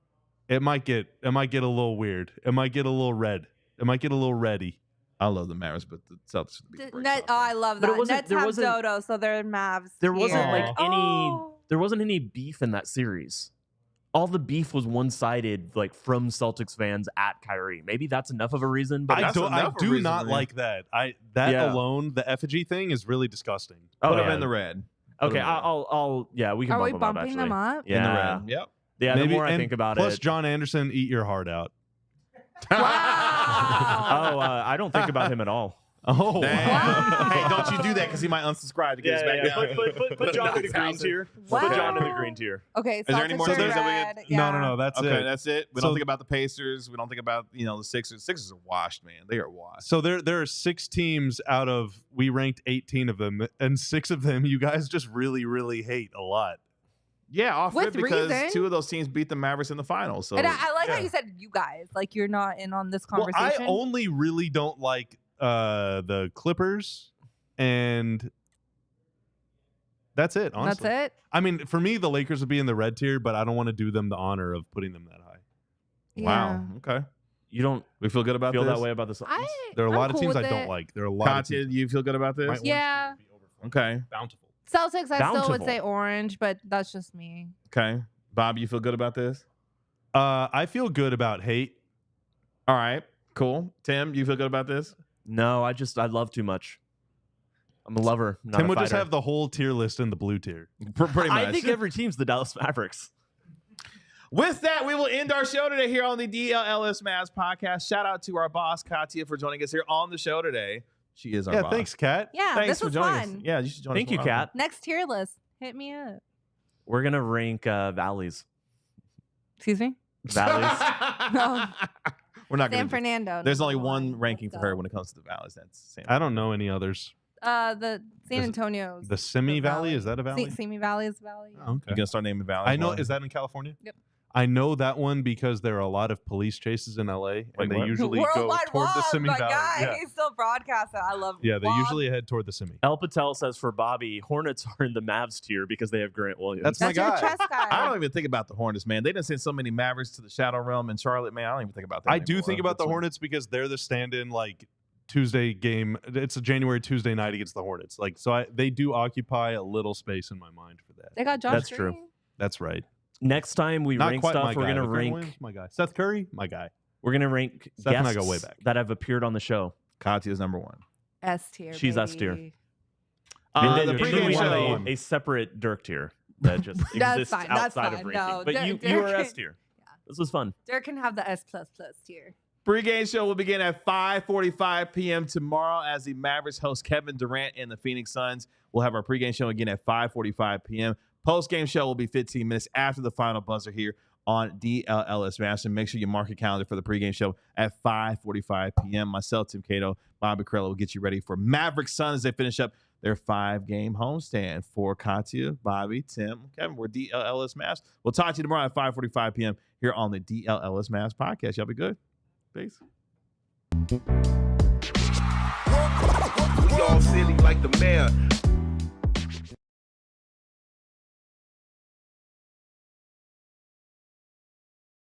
it might get a little weird. It might get a little red. It might get a little reddy. I love the Mavericks, but the Celtics. would be The great Net, top. I love But it that. wasn't- Nets there have wasn't- Dodo, so they're Mavs. There wasn't here. like Oh. there wasn't any beef in that series. All the beef was one-sided, like from Celtics fans at Kyrie. Maybe that's enough of a reason, but I that's do enough of a do reason not for me. like that. That Yeah. alone, the effigy thing is really disgusting. Put them yeah. in the red. Okay, them in. I'll yeah, we can Are bump we them up, bumping actually. them up? Yeah, In the red. Yep. yeah. The more I and think about plus it, John Anderson, eat your heart out. Wow. I don't think about him at all. Oh, Dang. Wow. Hey, don't you do that because he might unsubscribe to get us back down. Put John in the green tier. Put John in the green tier. Okay, there any Celtics more are things that we red. get? Yeah. No. That's Okay, it. that's it. We So- don't think about the Pacers. We don't think about the Sixers. Sixers are washed, man. They are washed. So there are 6 teams out of we ranked 18 of them, and 6 of them you guys just really, really hate a lot. Yeah, off With rip because reason. 2 of those teams beat the Mavericks in the finals. So And I like how yeah. you said you guys. Like you're not in on this Well, conversation. I only really don't like the Clippers and That's it, honestly. That's it? I mean, for me, the Lakers would be in the red tier, but I don't want to do them the honor of putting them that high. Wow. Okay. You don't We feel good about feel this? that way about the Suns? There are a I'm lot of cool teams with I don't it. like. There are a lot of Katya, teams. you feel good about this? My orange Yeah. would be over Okay. Bountiful. Celtics, I still would Bountiful. say orange, but that's just me. Okay. Bob, you feel good about this? I feel good about hate. All right. Cool. Tim, you feel good about this? No, I love too much. I'm a lover, not Tim a would just fighter. have the whole tier list in the blue tier. Pretty much. I think every team's the Dallas Mavericks. With that, we will end our show today here on the DLLS Mavs podcast. Shout out to our boss, Katya, for joining us here on the show today. She is our Yeah, boss. thanks, Kat. Yeah, Thanks this for was joining fun. us. Yeah, you should join Thank us you, more Kat. Next tier list. Hit me up. We're gonna rank valleys. Excuse me? Valleys. No. We're not going San to. Fernando. There's only number one one. ranking Let's for her go. when it comes to the valleys. That's San I don't know any others. The San The- Antonio's. The Simi the Valley, is that a valley? Simi Valley is a valley. Oh, okay. You're going to start naming valleys? I know. Molly? Is that in California? Yep. I know that one because there are a lot of police chases in LA, and they what? usually go Worldwide toward the Wog, Simi my Valley. guy. Yeah. He still broadcasts it. I love Yeah, they Wog. usually head toward the Simi. El Patel says for Bobby, Hornets are in the Mavs tier because they have Grant Williams. That's my That's your guy. chess guy. I don't even think about the Hornets, man. They done sent so many Mavericks to the Shadow Realm in Charlotte, man. I don't even think about that. I do anymore. think about the That's Hornets because they're the stand-in like Tuesday game. It's a January Tuesday night against the Hornets. Like so, they do occupy a little space in my mind for that. They got Josh That's true. Green. That's right. Next time we Not rank quite stuff, my we're guy. gonna but Grant rank. Williams, my guy. Seth Curry, my guy. We're gonna rank Steph and guests I go way back. that have appeared on the show. Katya's number one. S tier. She's S tier. baby. And The then and pregame then we have show. a separate Dirk tier that just That's exists fine, that's outside fine. of ranking. No, but Dirk- you Dirk are S can- tier. This was fun. Dirk can have the S++ tier. Pre-game show will begin at 5:45 p.m. tomorrow as the Mavericks host Kevin Durant and the Phoenix Suns. We'll have our pre-game show again at 5:45 p.m. Post-game show will be 15 minutes after the final buzzer here on DLLS Mavs. And make sure you mark your calendar for the pre-game show at 5:45 p.m. Myself, Tim Cato, Bobby Corello will get you ready for Mavericks Suns as they finish up their 5-game homestand. For Katya, Bobby, Tim, Kevin, we're DLLS Mavs. We'll talk to you tomorrow at 5:45 p.m. here on the DLLS Mavs podcast. Y'all be good. Peace. We all silly like the mayor.